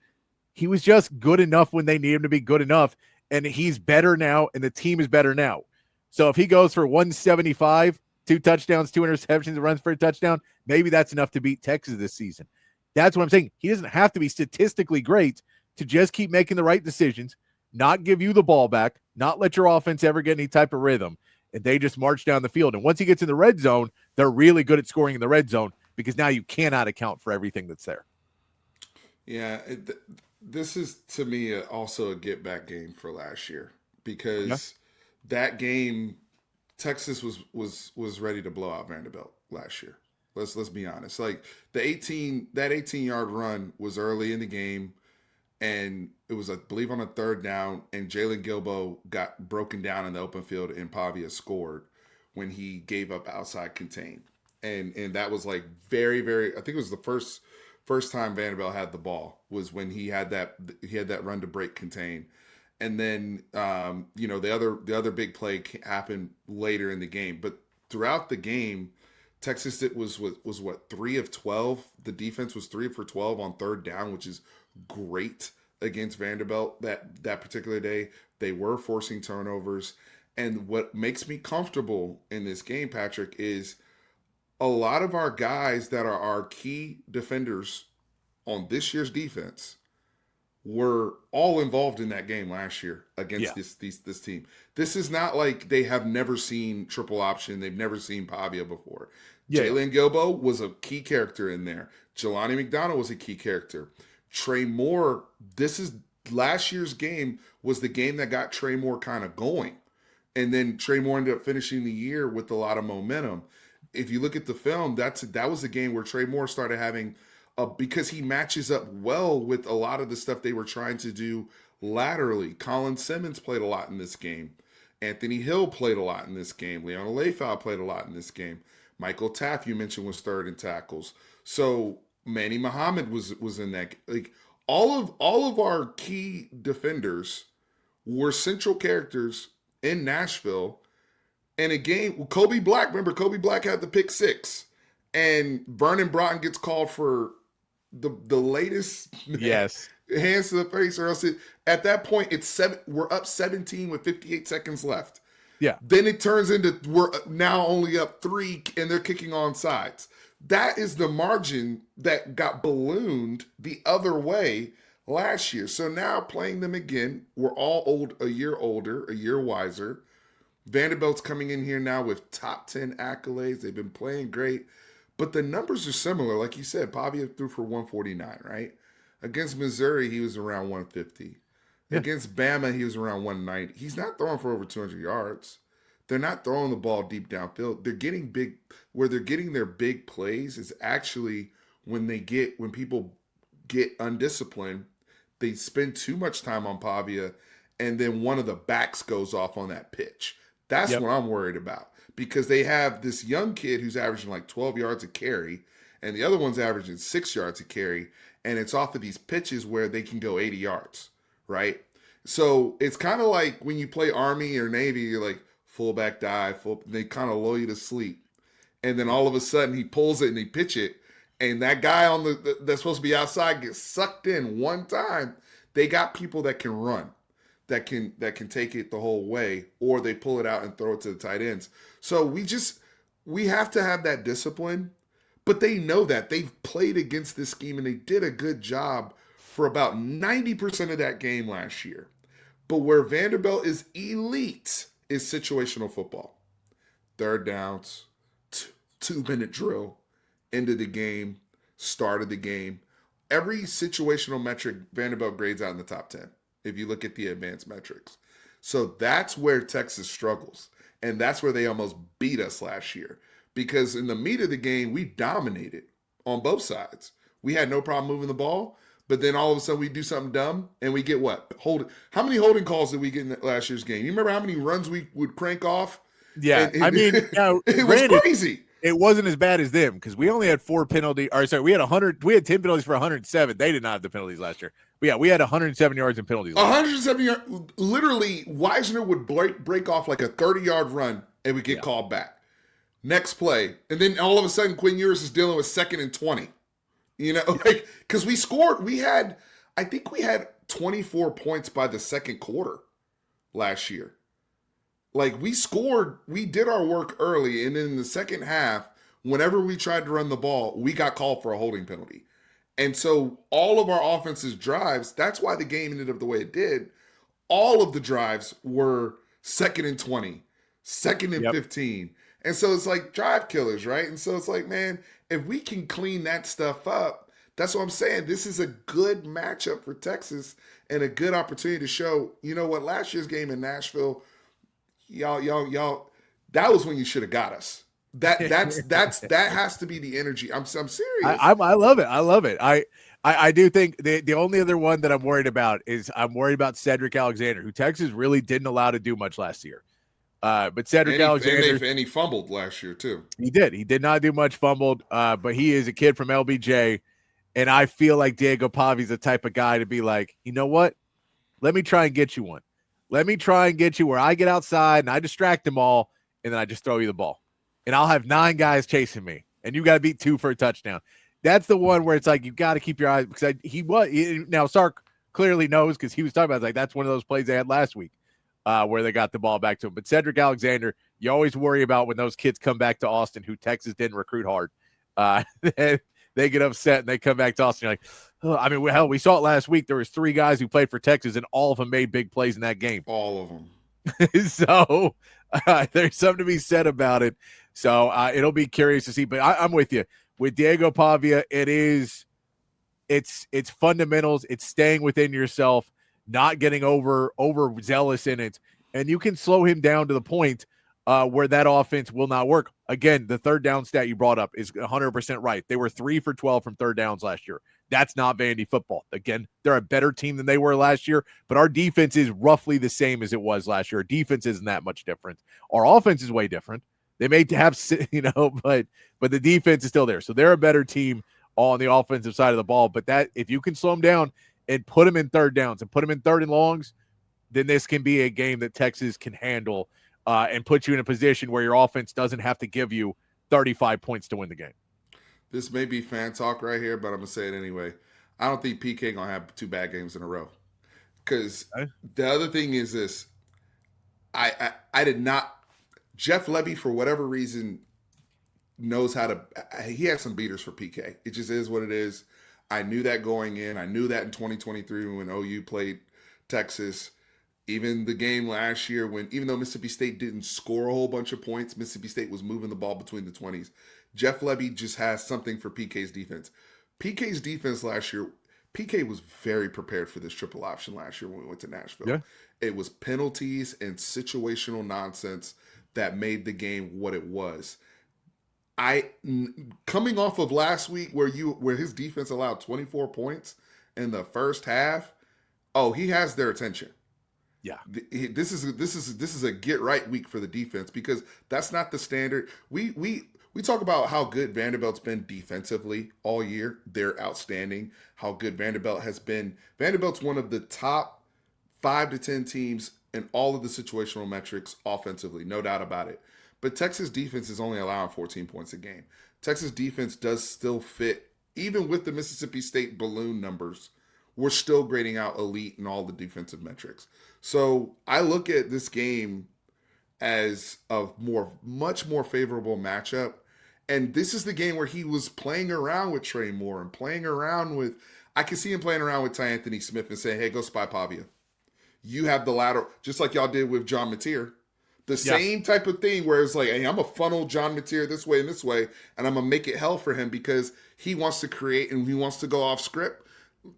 He was just good enough when they need him to be good enough, and he's better now, and the team is better now. So if he goes for 175, 2 touchdowns, 2 interceptions, and runs for a touchdown, maybe that's enough to beat Texas this season. That's what I'm saying. He doesn't have to be statistically great to just keep making the right decisions, not give you the ball back, not let your offense ever get any type of rhythm, and they just march down the field. And once he gets in the red zone, they're really good at scoring in the red zone because now you cannot account for everything that's there. Yeah, this is, to me, also a get-back game for last year because that game, Texas was ready to blow out Vanderbilt last year. Let's be honest. Like that 18-yard run was early in the game, and it was, I believe, on a third down, and Jalen Gilbo got broken down in the open field, and Pavia scored when he gave up outside contain. And that was like very, very, I think it was the first time Vanderbilt had the ball was when he had that run to break contain. And then the other big play happened later in the game. But throughout the game, Texas was what, 3 of 12. The defense was 3 for 12 on third down, which is great against Vanderbilt that particular day. They were forcing turnovers. And what makes me comfortable in this game, Patrick, is a lot of our guys that are our key defenders on this year's defense were all involved in that game last year against this team. This is not like they have never seen triple option. They've never seen Pavia before. Yeah. Jalen Gilbo was a key character in there. Jelani McDonald was a key character. Trey Moore, last year's game was the game that got Trey Moore kind of going. And then Trey Moore ended up finishing the year with a lot of momentum. If you look at the film, that was the game where Trey Moore started having because he matches up well with a lot of the stuff they were trying to do laterally. Colin Simmons played a lot in this game. Anthony Hill played a lot in this game. Leon Leifau played a lot in this game. Michael Taff, you mentioned, was third in tackles. So Manny Muhammad was in that. Like all of our key defenders were central characters in Nashville. And a game, Kobe Black, remember Kobe Black had the pick six, and Vernon Broughton gets called for the latest hands to the face, or else at that point we're up 17 with 58 seconds left. Yeah. Then it turns into we're now only up 3 and they're kicking on sides. That is the margin that got ballooned the other way last year. So now playing them again, we're all old, a year older, a year wiser. Vanderbilt's coming in here now with top 10 accolades. They've been playing great. But the numbers are similar. Like you said, Pavia threw for 149, right? Against Missouri, he was around 150. Yeah. Against Bama, he was around 190. He's not throwing for over 200 yards. They're not throwing the ball deep downfield. They're getting big. Where they're getting their big plays is actually when people get undisciplined, they spend too much time on Pavia, and then one of the backs goes off on that pitch. That's what I'm worried about, because they have this young kid who's averaging like 12 yards a carry, and the other one's averaging 6 yards a carry, and it's off of these pitches where they can go 80 yards, right? So it's kind of like when you play Army or Navy, you're like fullback dive, they kind of lull you to sleep, and then all of a sudden he pulls it and he pitch it, and that guy on that's supposed to be outside gets sucked in one time. They got people that can run, that can take it the whole way, or they pull it out and throw it to the tight ends. So we have to have that discipline, but they know that. They've played against this scheme, and they did a good job for about 90% of that game last year. But where Vanderbilt is elite is situational football. Third downs, 2-minute drill, end of the game, start of the game. Every situational metric Vanderbilt grades out in the top 10. If you look at the advanced metrics. So that's where Texas struggles. And that's where they almost beat us last year. Because in the meat of the game, we dominated on both sides. We had no problem moving the ball. But then all of a sudden we do something dumb and we get what? How many holding calls did we get in last year's game? You remember how many runs we would crank off? Yeah. It was crazy. It wasn't as bad as them because we only had 4 penalties. We had 10 penalties for 107. They did not have the penalties last year. But yeah, we had 107 yards in penalties. 107 yards. Literally, Weisner would break off like a 30-yard run and we get called back. Next play. And then all of a sudden, Quinn Ewers is dealing with 2nd and 20. You know, because we scored. I think we had 24 points by the second quarter last year. Like, we scored, we did our work early, and then in the second half, whenever we tried to run the ball, we got called for a holding penalty. And so all of our offensive drives, that's why the game ended up the way it did. All of the drives were 2nd and 20, 2nd and 15. And so it's like drive killers, right? And so it's like, man, if we can clean that stuff up, that's what I'm saying. This is a good matchup for Texas and a good opportunity to show, you know what, last year's game in Nashville, y'all, that was when you should have got us. That has to be the energy. I'm serious. I love it. I love it. I do think the only other one that I'm worried about is I'm worried about Cedric Alexander, who Texas really didn't allow to do much last year. But Cedric Alexander, and he fumbled last year too. He did not do much fumbled. But he is a kid from LBJ, and I feel like Diego Pavi's the type of guy to be like, you know what? Let me try and get you one. Let me try and get you where I get outside and I distract them all, and then I just throw you the ball. And I'll have 9 guys chasing me, and you got to beat 2 for a touchdown. That's the one where it's like you got to keep your eyes, because now Sark clearly knows, because he was talking about it, like that's one of those plays they had last week where they got the ball back to him. But Cedric Alexander, you always worry about when those kids come back to Austin, who Texas didn't recruit hard. They get upset and they come back to Austin. You're like, oh, I mean, hell, we saw it last week. There was 3 guys who played for Texas, and all of them made big plays in that game. All of them. So there's something to be said about it. So it'll be curious to see. But I'm with you. With Diego Pavia, it's fundamentals. It's staying within yourself, not getting overzealous in it. And you can slow him down to the point where that offense will not work. Again, the third down stat you brought up is 100% right. They were 3 for 12 from third downs last year. That's not Vandy football. Again, they're a better team than they were last year, but our defense is roughly the same as it was last year. Our defense isn't that much different. Our offense is way different. They may have, but the defense is still there. So they're a better team on the offensive side of the ball. But that, if you can slow them down and put them in third downs and put them in third and longs, then this can be a game that Texas can handle and put you in a position where your offense doesn't have to give you 35 points to win the game. This may be fan talk right here, but I'm going to say it anyway. I don't think PK going to have 2 bad games in a row. Because the other thing is this. I did not – Jeff Lebby, for whatever reason, knows how to – he has some beaters for PK. It just is what it is. I knew that going in. I knew that in 2023 when OU played Texas. Even the game last year when, even though Mississippi State didn't score a whole bunch of points, Mississippi State was moving the ball between the 20s. Jeff Lebby just has something for PK's defense. PK's defense last year, PK was very prepared for this triple option last year when we went to Nashville. Yeah. It was penalties and situational nonsense that made the game what it was. Coming off of last week where his defense allowed 24 points in the first half, he has their attention. Yeah, this is a get right week for the defense because that's not the standard. We talk about how good Vanderbilt's been defensively all year. They're outstanding. How good Vanderbilt has been. Vanderbilt's one of the top 5 to 10 teams in all of the situational metrics offensively, no doubt about it. But Texas defense is only allowing 14 points a game. Texas defense does still fit, even with the Mississippi State balloon numbers. We're still grading out elite in all the defensive metrics. So I look at this game as a much more favorable matchup. And this is the game where he was playing around with Trey Moore and playing around with, I can see him playing around with Ty Anthony Smith and saying, hey, go spy Pavia. You have the lateral, just like y'all did with John Mateer. The same type of thing where it's like, hey, I'm going to funnel John Mateer this way, and I'm going to make it hell for him because he wants to create and he wants to go off script.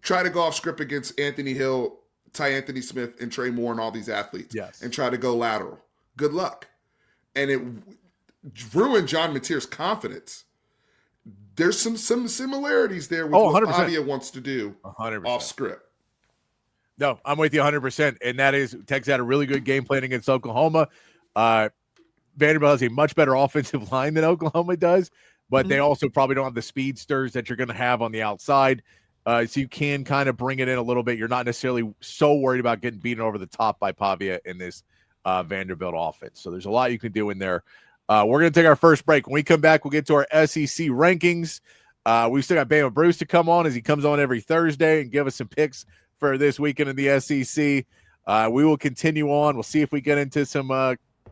Try to go off script against Anthony Hill, Ty Anthony Smith, and Trey Moore and all these athletes. Yes. And try to go lateral. Good luck. And it ruined John Mateer's confidence. There's some similarities there with what Pavia wants to do 100%. Off script. No, I'm with you 100%. And that is, Texas had a really good game plan against Oklahoma. Vanderbilt has a much better offensive line than Oklahoma does, but they also probably don't have the speedsters that you're going to have on the outside. So you can kind of bring it in a little bit. You're not necessarily so worried about getting beaten over the top by Pavia in this Vanderbilt offense. So there's a lot you can do in there. We're going to take our first break. When we come back, we'll get to our SEC rankings. We've still got Bama Bruce to come on as he comes on every Thursday and give us some picks for this weekend in the SEC. We will continue on. We'll see if we get into some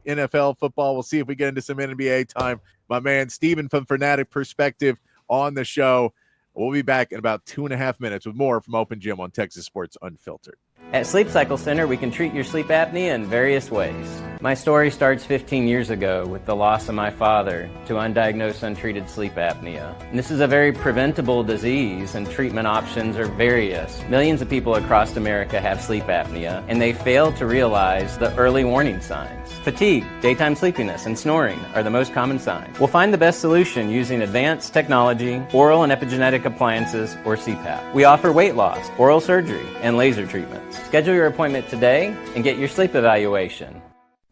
NFL football. We'll see if we get into some NBA time. My man Steven from Fanatic Perspective on the show. We'll be back in about 2.5 minutes with more from Open Gym on Texas Sports Unfiltered. At Sleep Cycle Center, we can treat your sleep apnea in various ways. My story starts 15 years ago with the loss of my father to undiagnosed untreated sleep apnea. And this is a very preventable disease, and treatment options are various. Millions of people across America have sleep apnea, and they fail to realize the early warning signs. Fatigue, daytime sleepiness, and snoring are the most common signs. We'll find the best solution using advanced technology, oral and epigenetic appliances, or CPAP. We offer weight loss, oral surgery, and laser treatments. Schedule your appointment today and get your sleep evaluation.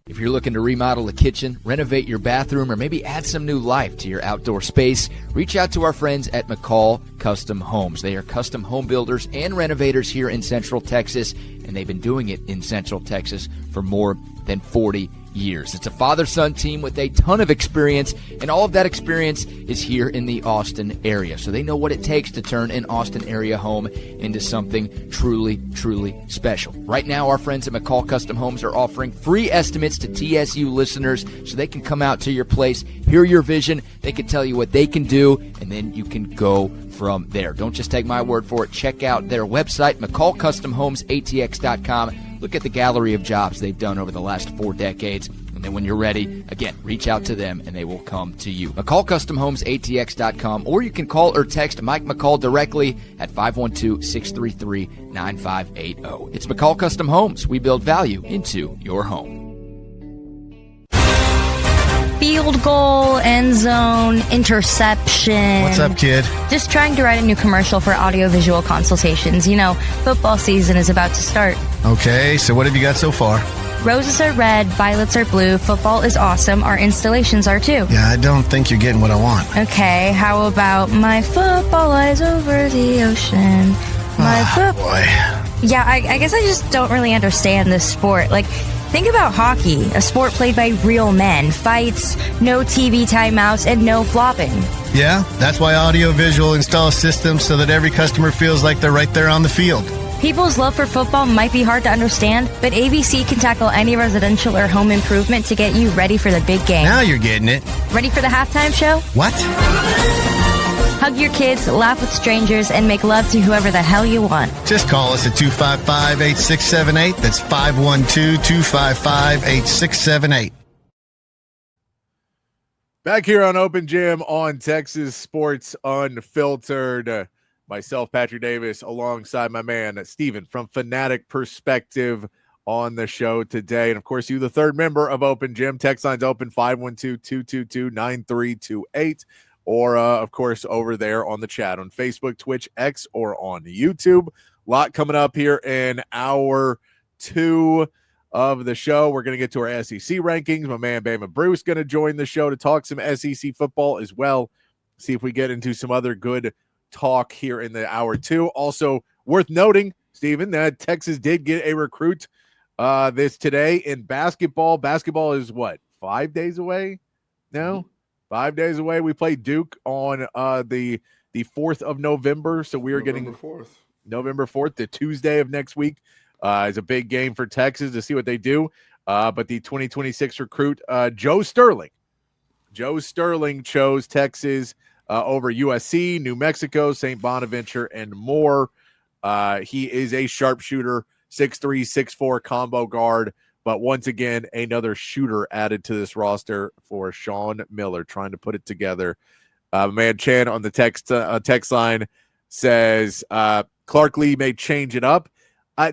If you're looking to remodel a kitchen, renovate your bathroom, or maybe add some new life to your outdoor space, reach out to our friends at McCall Custom Homes. They are custom home builders and renovators here in Central Texas, and they've been doing it in Central Texas for more than 40 years. It's a father-son team with a ton of experience, and all of that experience is here in the Austin area. So they know what it takes to turn an Austin area home into something truly, truly special. Right now, our friends at McCall Custom Homes are offering free estimates to TSU listeners so they can come out to your place, hear your vision, they can tell you what they can do, and then you can go from there. Don't just take my word for it. Check out their website, McCallCustomHomesATX.com. Look at the gallery of jobs they've done over the last 4 decades. And then when you're ready, again, reach out to them and they will come to you. McCallCustomHomesATX.com, or you can call or text Mike McCall directly at 512-633-9580. It's McCall Custom Homes. We build value into your home. field goal, end zone, interception. What's up, kid? Just trying to write a new commercial for audiovisual consultations. You know, football season is about to start. Okay, so what have you got so far? Roses are red, violets are blue, football is awesome, our installations are too. Yeah, I don't think you're getting what I want. Okay, how about my football lies over the ocean? Boy. Yeah, I guess I just don't really understand this sport. Like, think about hockey, a sport played by real men. Fights, no TV timeouts, and no flopping. Yeah, that's why Audiovisual installs systems so that every customer feels like they're right there on the field. People's love for football might be hard to understand, but ABC can tackle any residential or home improvement to get you ready for the big game. Now you're getting it. Ready for the halftime show? What? Hug your kids, laugh with strangers, and make love to whoever the hell you want. Just call us at 255-8678. That's 512-255-8678. Back here on Open Gym on Texas Sports Unfiltered. Myself, Patrick Davis, alongside my man, Steven from Fanatic Perspective on the show today. And, of course, you, the third member of Open Gym. Text line's open 512-222-9328. Or, of course, over there on the chat on Facebook, Twitch, X, or on YouTube. A lot coming up here in hour 2 of the show. We're going to get to our SEC rankings. My man, Bama Bruce, going to join the show to talk some SEC football as well. See if we get into some other good talk here in the hour 2. Also worth noting, Steven, that Texas did get a recruit this today in basketball. Basketball is what, 5 days away now? 5 days away. We play Duke on the 4th of November. So we are getting November 4th, the Tuesday of next week. Is a big game for Texas to see what they do. But the 2026 recruit, Joe Sterling chose Texas over USC, New Mexico, St. Bonaventure, and more. He is a sharpshooter, 6'3", 6'4", combo guard. But once again, another shooter added to this roster for Sean Miller, trying to put it together. Man Chan on the text line says Clark Lee may change it up.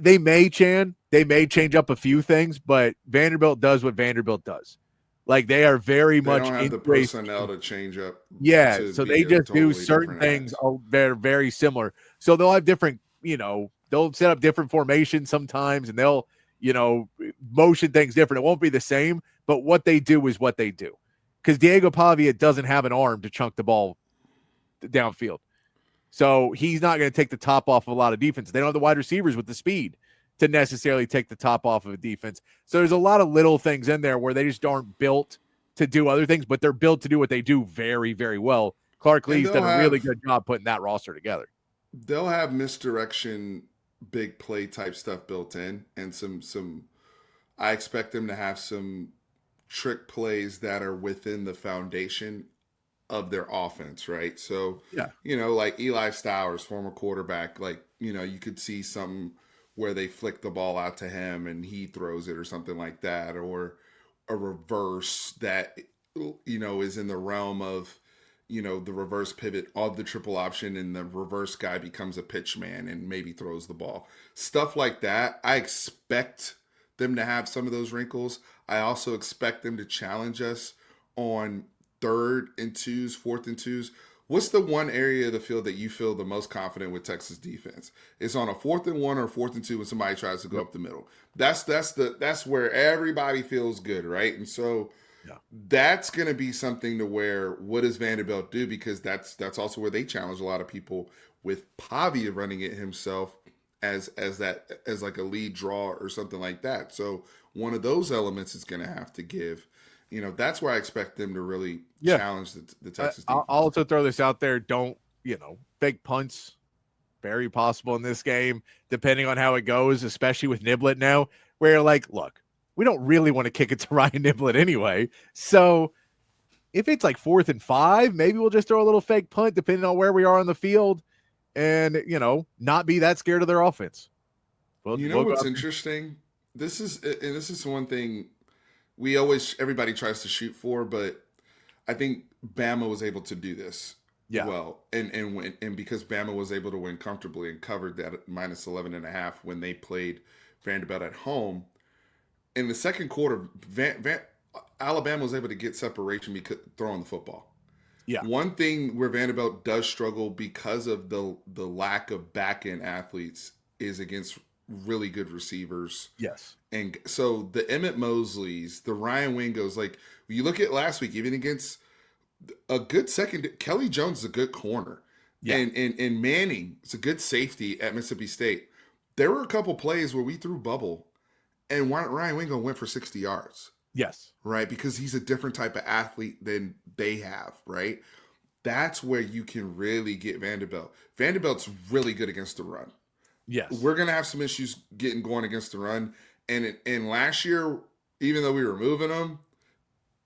They may change up a few things, but Vanderbilt does what Vanderbilt does. Like, they are very much don't have the personnel to change up. Yeah, so they just totally do certain things that are very similar. So they'll have different, they'll set up different formations sometimes, and they'll, motion things different. It won't be the same, but what they do is what they do. Because Diego Pavia doesn't have an arm to chunk the ball downfield. So he's not going to take the top off of a lot of defense. They don't have the wide receivers with the speed to necessarily take the top off of a defense. So there's a lot of little things in there where they just aren't built to do other things, but they're built to do what they do very, very well. Clark Lee's done a really good job putting that roster together. They'll have misdirection, big play type stuff built in, and some I expect them to have some trick plays that are within the foundation of their offense, right? So, like Eli Stowers, former quarterback, you could see something where they flick the ball out to him and he throws it or something like that, or a reverse that, is in the realm of, the reverse pivot of the triple option, and the reverse guy becomes a pitch man and maybe throws the ball. Stuff like that. I expect them to have some of those wrinkles. I also expect them to challenge us on 3rd and 2s, 4th and 2s. What's the one area of the field that you feel the most confident with Texas defense? It's on a 4th and 1 or 4th and 2 when somebody tries to go up the middle. That's where everybody feels good, right? And so that's going to be something to where, what does Vanderbilt do? Because that's also where they challenge a lot of people, with Pavia running it himself as like a lead draw or something like that. So one of those elements is going to have to give. That's where I expect them to really challenge the Texas defense. I'll also throw this out there. Don't, fake punts, very possible in this game, depending on how it goes, especially with Niblett now, where you're like, look, we don't really want to kick it to Ryan Niblett anyway. So if it's like 4th and 5, maybe we'll just throw a little fake punt depending on where we are on the field and, not be that scared of their offense. What's interesting? This is one thing everybody tries to shoot for, but I think Bama was able to do this well. And because Bama was able to win comfortably and covered that at -11.5 when they played Vanderbilt at home, in the second quarter, Alabama was able to get separation because throwing the football. Yeah. One thing where Vanderbilt does struggle because of the lack of back end athletes is against really good receivers. Yes. And so the Emmett Mosleys, the Ryan Wingos, like you look at last week, even against a good second, Kelly Jones is a good corner. Yeah. And Manning is a good safety at Mississippi State. There were a couple plays where we threw bubble and Ryan Wingo went for 60 yards. Yes. Right? Because he's a different type of athlete than they have, right? That's where you can really get Vanderbilt. Vanderbilt's really good against the run. Yes. We're going to have some issues getting going against the run. And last year, even though we were moving them,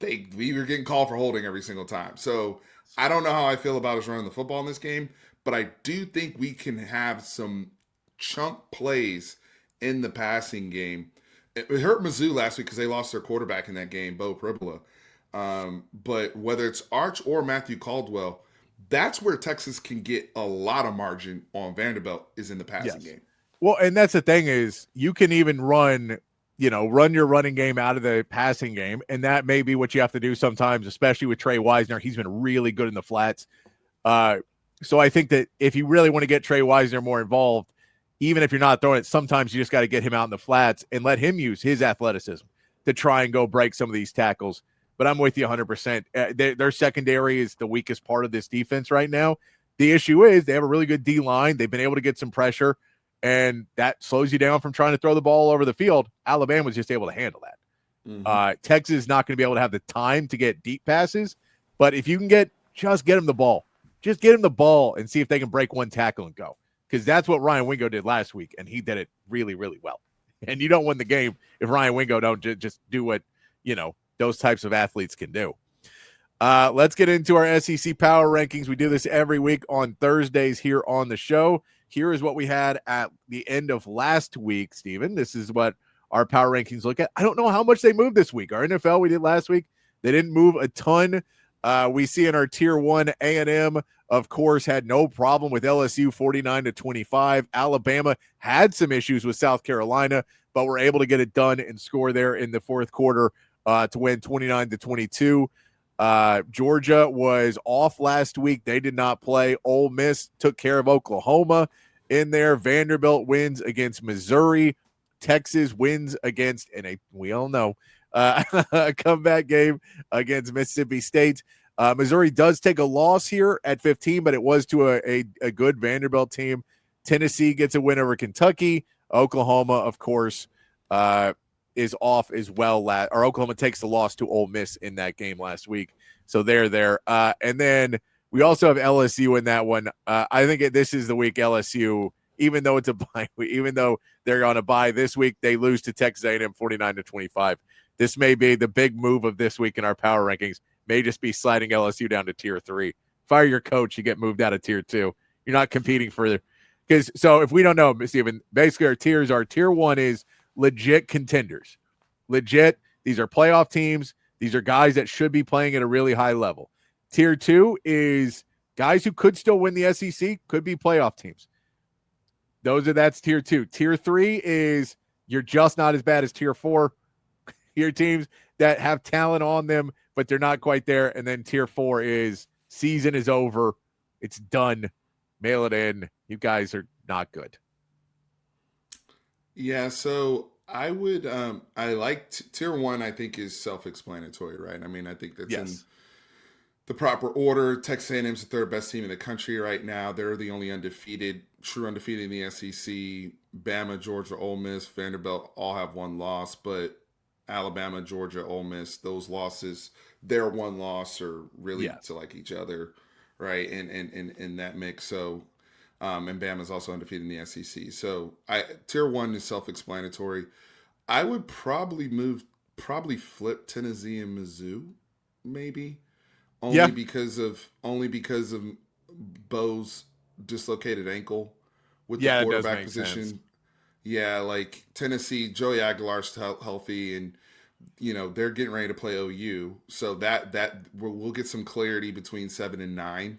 we were getting called for holding every single time. So I don't know how I feel about us running the football in this game, but I do think we can have some chunk plays in the passing game. It hurt Mizzou last week because they lost their quarterback in that game, Bo Pribula. But whether it's Arch or Matthew Caldwell, that's where Texas can get a lot of margin on Vanderbilt is in the passing game. Well, and that's the thing is you can even run your running game out of the passing game, and that may be what you have to do sometimes, especially with Trey Wisner. He's been really good in the flats. So I think that if you really want to get Trey Wisner more involved, even if you're not throwing it, sometimes you just got to get him out in the flats and let him use his athleticism to try and go break some of these tackles. But I'm with you 100%. Their secondary is the weakest part of this defense right now. The issue is they have a really good D-line. They've been able to get some pressure, and that slows you down from trying to throw the ball over the field. Alabama's just able to handle that. Mm-hmm. Texas is not going to be able to have the time to get deep passes, but if you can just get them the ball. Just get him the ball and see if they can break one tackle and go. Because that's what Ryan Wingo did last week, and he did it really, really well. And you don't win the game if Ryan Wingo don't just do what, those types of athletes can do. Let's get into our SEC Power Rankings. We do this every week on Thursdays here on the show. Here is what we had at the end of last week, Steven. This is what our Power Rankings look at. I don't know how much they moved this week. Our NFL we did last week, they didn't move a ton. We see in our Tier 1, A&M, of course, had no problem with LSU 49-25. Alabama had some issues with South Carolina, but were able to get it done and score there in the fourth quarter to win 29-22. Georgia was off last week. They did not play. Ole Miss took care of Oklahoma in there. Vanderbilt wins against Missouri. Texas wins against, and we all know, a comeback game against Mississippi State. Missouri does take a loss here at 15, but it was to a good Vanderbilt team. Tennessee gets a win over Kentucky. Oklahoma, of course, is off as well. Or Oklahoma takes the loss to Ole Miss in that game last week. So they're there. And then we also have LSU in that one. I think this is the week LSU, even though it's a bye, even though they're on a bye this week, they lose to Texas A&M 49-25. This may be the big move of this week in our power rankings. May just be sliding LSU down to Tier 3. Fire your coach, you get moved out of Tier 2. You're not competing further. So if we don't know, Stephen, basically our tiers are Tier 1 is legit contenders. Legit, these are playoff teams. These are guys that should be playing at a really high level. Tier 2 is guys who could still win the SEC, could be playoff teams. That's Tier 2. Tier 3 is you're just not as bad as Tier 4. Your teams that have talent on them, but they're not quite there. And then Tier 4 is season is over. It's done. Mail it in. You guys are not good. Yeah, so I would I like Tier 1, I think, is self-explanatory, right? I mean, I think that's in the proper order. Texas A&M is the third best team in the country right now. They're the only true undefeated in the SEC. Bama, Georgia, Ole Miss, Vanderbilt all have one loss, but Alabama, Georgia, Ole Miss, those losses, their one loss are really to like each other, right? And in that mix. So, and Bama's also undefeated in the SEC. So Tier 1 is self-explanatory. I would probably flip Tennessee and Mizzou, maybe. Only because of Bo's dislocated ankle with the quarterback position. Sense. Yeah, like Tennessee, Joey Aguilar's healthy, and they're getting ready to play OU, so that we'll get some clarity between 7 and 9,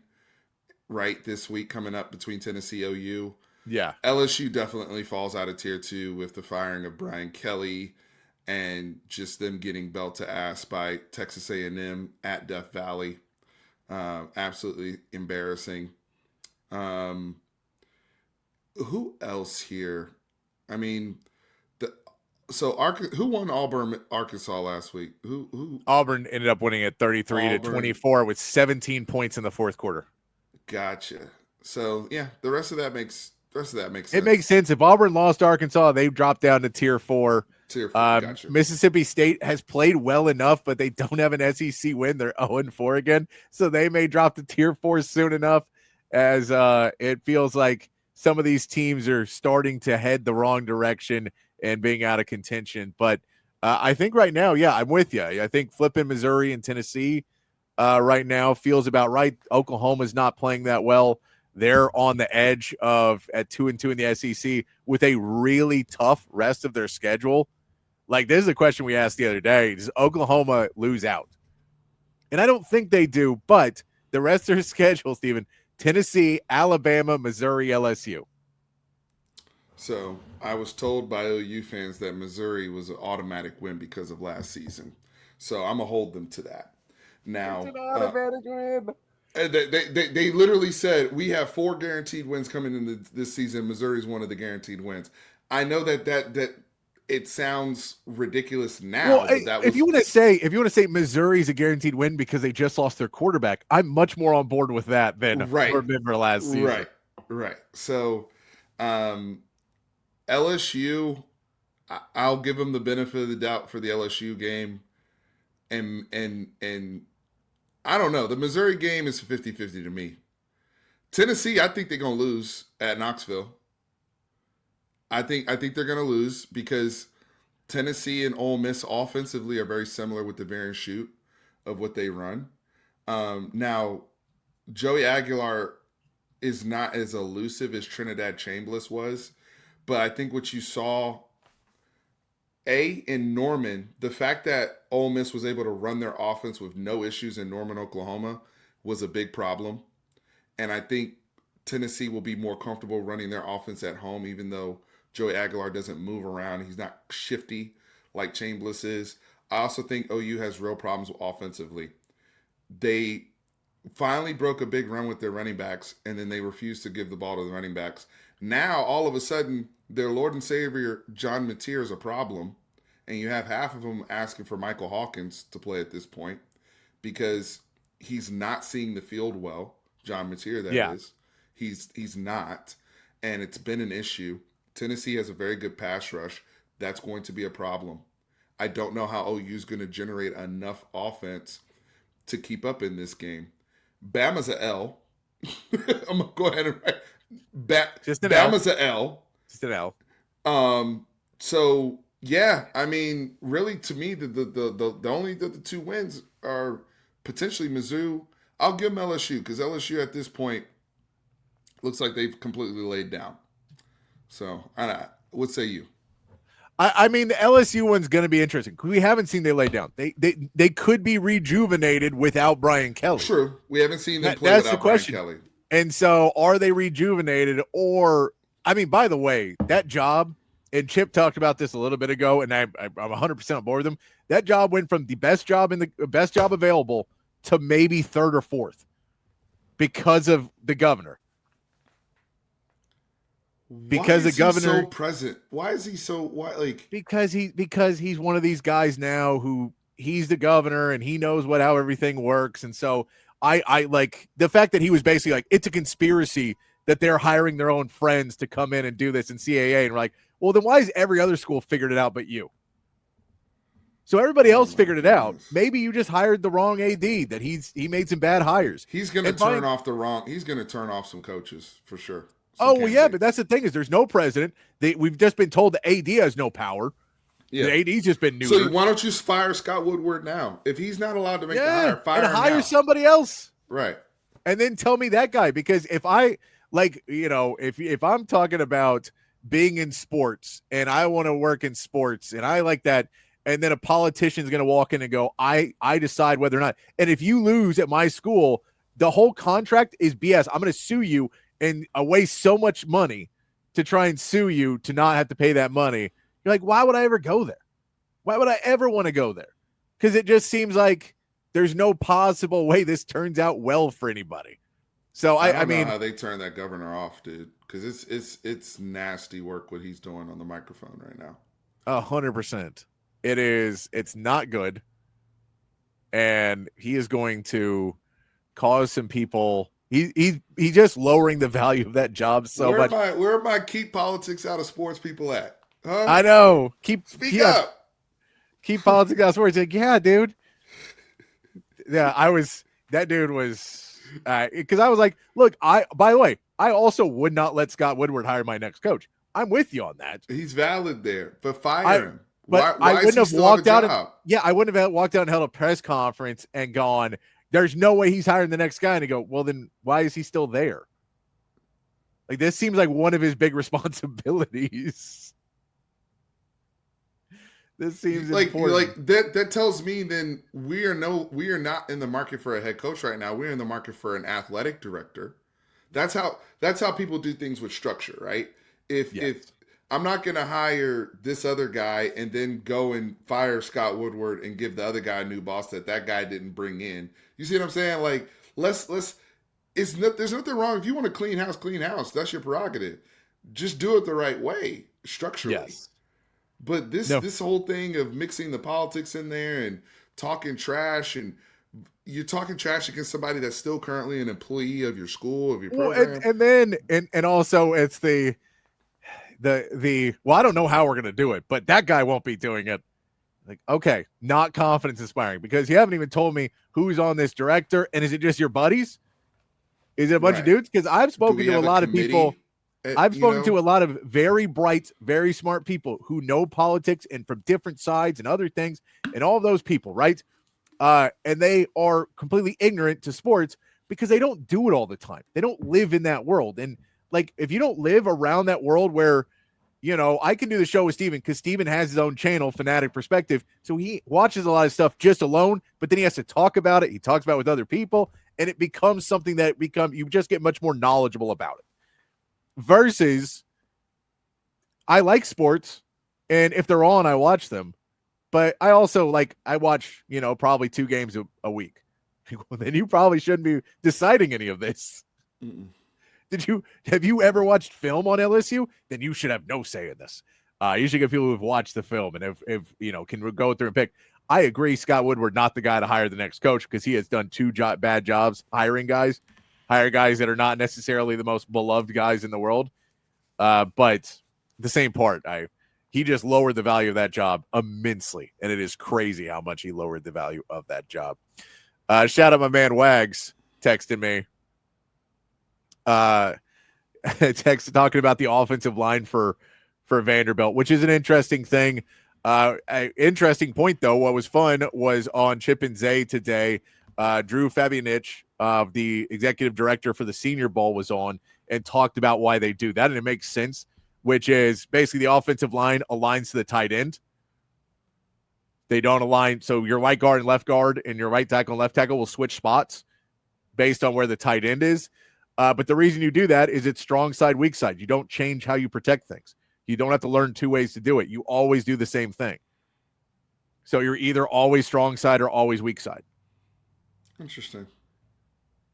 right, this week coming up between Tennessee, OU. Yeah, LSU definitely falls out of Tier 2 with the firing of Brian Kelly, and just them getting belt to ass by Texas A&M at Death Valley. Absolutely embarrassing. Who else here? I mean, who won Auburn, Arkansas last week? Who? Auburn ended up winning at 33-24 with 17 points in the fourth quarter. Gotcha. So yeah, the rest of that makes sense. It makes sense. If Auburn lost Arkansas, they dropped down to tier 4. Gotcha. Mississippi State has played well enough, but they don't have an SEC win. They're 0-4 again, so they may drop to tier 4 soon enough, as it feels like some of these teams are starting to head the wrong direction and being out of contention. But I think right now, yeah, I'm with you. I think flipping Missouri and Tennessee right now feels about right. Oklahoma's not playing that well. They're on the edge of at 2-2 in the SEC with a really tough rest of their schedule. Like, this is a question we asked the other day. Does Oklahoma lose out? And I don't think they do, but the rest of their schedule, Steven, Tennessee, Alabama, Missouri, LSU. So I was told by OU fans that Missouri was an automatic win because of last season. So I'm going to hold them to that. Now, It's an automatic win. They literally said, we have 4 guaranteed wins coming in this season. Missouri's one of the guaranteed wins. I know that it sounds ridiculous now. Well, but if you want to say Missouri's a guaranteed win because they just lost their quarterback, I'm much more on board with that than remember last season. Right. So, LSU, I'll give them the benefit of the doubt for the LSU game, and I don't know. The Missouri game is 50-50 to me. Tennessee, I think they're gonna lose at Knoxville. I think they're going to lose because Tennessee and Ole Miss offensively are very similar with the variant shoot of what they run. Now, Joey Aguilar is not as elusive as Trinidad Chambliss was, but I think what you saw, in Norman, the fact that Ole Miss was able to run their offense with no issues in Norman, Oklahoma, was a big problem. And I think Tennessee will be more comfortable running their offense at home, even though Joey Aguilar doesn't move around. He's not shifty like Chambliss is. I also think OU has real problems offensively. They finally broke a big run with their running backs, and then they refused to give the ball to the running backs. Now, all of a sudden, their Lord and Savior, John Mateer, is a problem, and you have half of them asking for Michael Hawkins to play at this point because he's not seeing the field well. John Mateer, that is. He's not, and it's been an issue. Tennessee has a very good pass rush. That's going to be a problem. I don't know how OU is going to generate enough offense to keep up in this game. Bama's a L. I'm going to go ahead and write. Bama's a L. Just an L. So, yeah, I mean, really, to me, the only the 2 wins are potentially Mizzou. I'll give them LSU because LSU at this point looks like they've completely laid down. So, what say you? I mean, the LSU one's going to be interesting. We haven't seen they lay down. They could be rejuvenated without Brian Kelly. True. We haven't seen them play without Brian Kelly. And so, are they rejuvenated? Or, I mean, by the way, that job, and Chip talked about this a little bit ago, and I'm 100% on board with him. That job went from the best job available to maybe 3rd or 4th because of the governor. Because the governor is so present. Why is he so because he's one of these guys now who he's the governor and he knows how everything works. And so I like the fact that he was basically like, it's a conspiracy that they're hiring their own friends to come in and do this in CAA. And we're like, well, then why has every other school figured it out but you? So everybody else figured it out. Maybe you just hired the wrong AD, that he made some bad hires. He's going to turn off some coaches for sure. Well, yeah, but that's the thing is there's no president. We've just been told the AD has no power. Yeah. The AD's just been neutered. So why don't you fire Scott Woodward now? If he's not allowed to make the hire, hire somebody else. Right. And then tell me that guy, because if I'm talking about being in sports and I want to work in sports and I like that, and then a politician's going to walk in and go, I decide whether or not. And if you lose at my school, the whole contract is BS. I'm going to sue you and waste so much money to try and sue you to not have to pay that money. You're like, why would I ever go there? Why would I ever want to go there? Because it just seems like there's no possible way this turns out well for anybody. So I don't know mean, how they turn that governor off, dude. Because it's nasty work what he's doing on the microphone right now. 100%. It's not good. And he is going to cause some people. He's just lowering the value of that job so much. Where are my keep politics out of sports people at? Huh? I know. Speak up. Keep politics out of sports. Like, yeah, dude. Yeah, that dude was because I was like, look, by the way, I also would not let Scott Woodward hire my next coach. I'm with you on that. He's valid there, but fire him. But why I wouldn't have walked out. I wouldn't have walked out and held a press conference and gone, there's no way he's hiring the next guy. And to go, well, then why is he still there? Like, this seems like one of his big responsibilities. This seems important. That tells me then we are not in the market for a head coach right now. We're in the market for an athletic director. That's how people do things with structure, right? If I'm not going to hire this other guy and then go and fire Scott Woodward and give the other guy a new boss that guy didn't bring in. You see what I'm saying? Like, there's nothing wrong. If you want to clean house. That's your prerogative. Just do it the right way, structurally. Yes. But this whole thing of mixing the politics in there and talking trash, and you're talking trash against somebody that's still currently an employee of your school, of your program. And also it's the well, I don't know how we're going to do it, but that guy won't be doing it. Like, okay, not confidence inspiring because you haven't even told me who's on this director. And is it just your buddies? Is it a bunch of dudes? Because I've spoken to a lot of people. I've spoken to a lot of very bright, very smart people who know politics and from different sides and other things and all of those people, right? And they are completely ignorant to sports because they don't do it all the time. They don't live in that world. And like, if you don't live around that world where, I can do the show with Steven because Steven has his own channel, Fanatic Perspective. So he watches a lot of stuff just alone, but then he has to talk about it. He talks about it with other people, and it becomes something that you just get much more knowledgeable about it. Versus, I like sports, and if they're on, I watch them. But I also I watch, probably 2 games a week. Well, then you probably shouldn't be deciding any of this. Mm-mm. Have you ever watched film on LSU? Then you should have no say in this. You should get people who've watched the film and if can go through and pick. I agree, Scott Woodward not the guy to hire the next coach because he has done 2 bad jobs hiring guys. Hire guys that are not necessarily the most beloved guys in the world. But the same part, he just lowered the value of that job immensely. And it is crazy how much he lowered the value of that job. Shout out my man Wags texting me. Text talking about the offensive line for Vanderbilt, which is an interesting thing. Interesting point, though. What was fun was on Chip and Zay today. Drew Fabianich, the executive director for the Senior Bowl, was on and talked about why they do that. And it makes sense, which is basically the offensive line aligns to the tight end. They don't align. So your right guard and left guard and your right tackle and left tackle will switch spots based on where the tight end is. But the reason you do that is it's strong side, weak side. You don't change how you protect things. You don't have to learn 2 ways to do it. You always do the same thing. So you're either always strong side or always weak side. Interesting.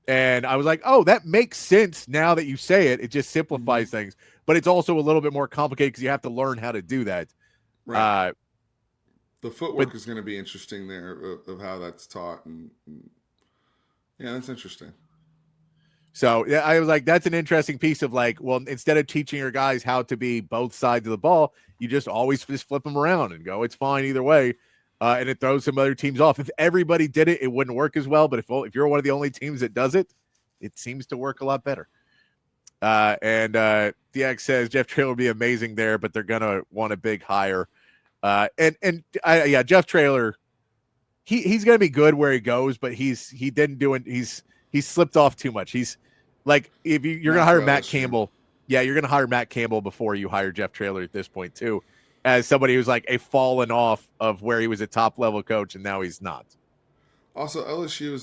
And I was like, oh, that makes sense now that you say it. It just simplifies things. But it's also a little bit more complicated because you have to learn how to do that. Right. The footwork is going to be interesting there of how that's taught. And yeah, that's interesting. So yeah, I was like, that's an interesting piece of well, instead of teaching your guys how to be both sides of the ball, you just always just flip them around and go, it's fine either way. And it throws some other teams off. If everybody did it, it wouldn't work as well. But if you're one of the only teams that does it, it seems to work a lot better. And DX says Jeff Traylor will be amazing there, but they're going to want a big hire. Jeff Traylor, he's going to be good where he goes, but he slipped off too much. He's like, if you're going to hire Matt Campbell, you're going to hire Matt Campbell before you hire Jeff Traylor at this point too, as somebody who's a fallen off of where he was a top level coach and now he's not. Also, LSU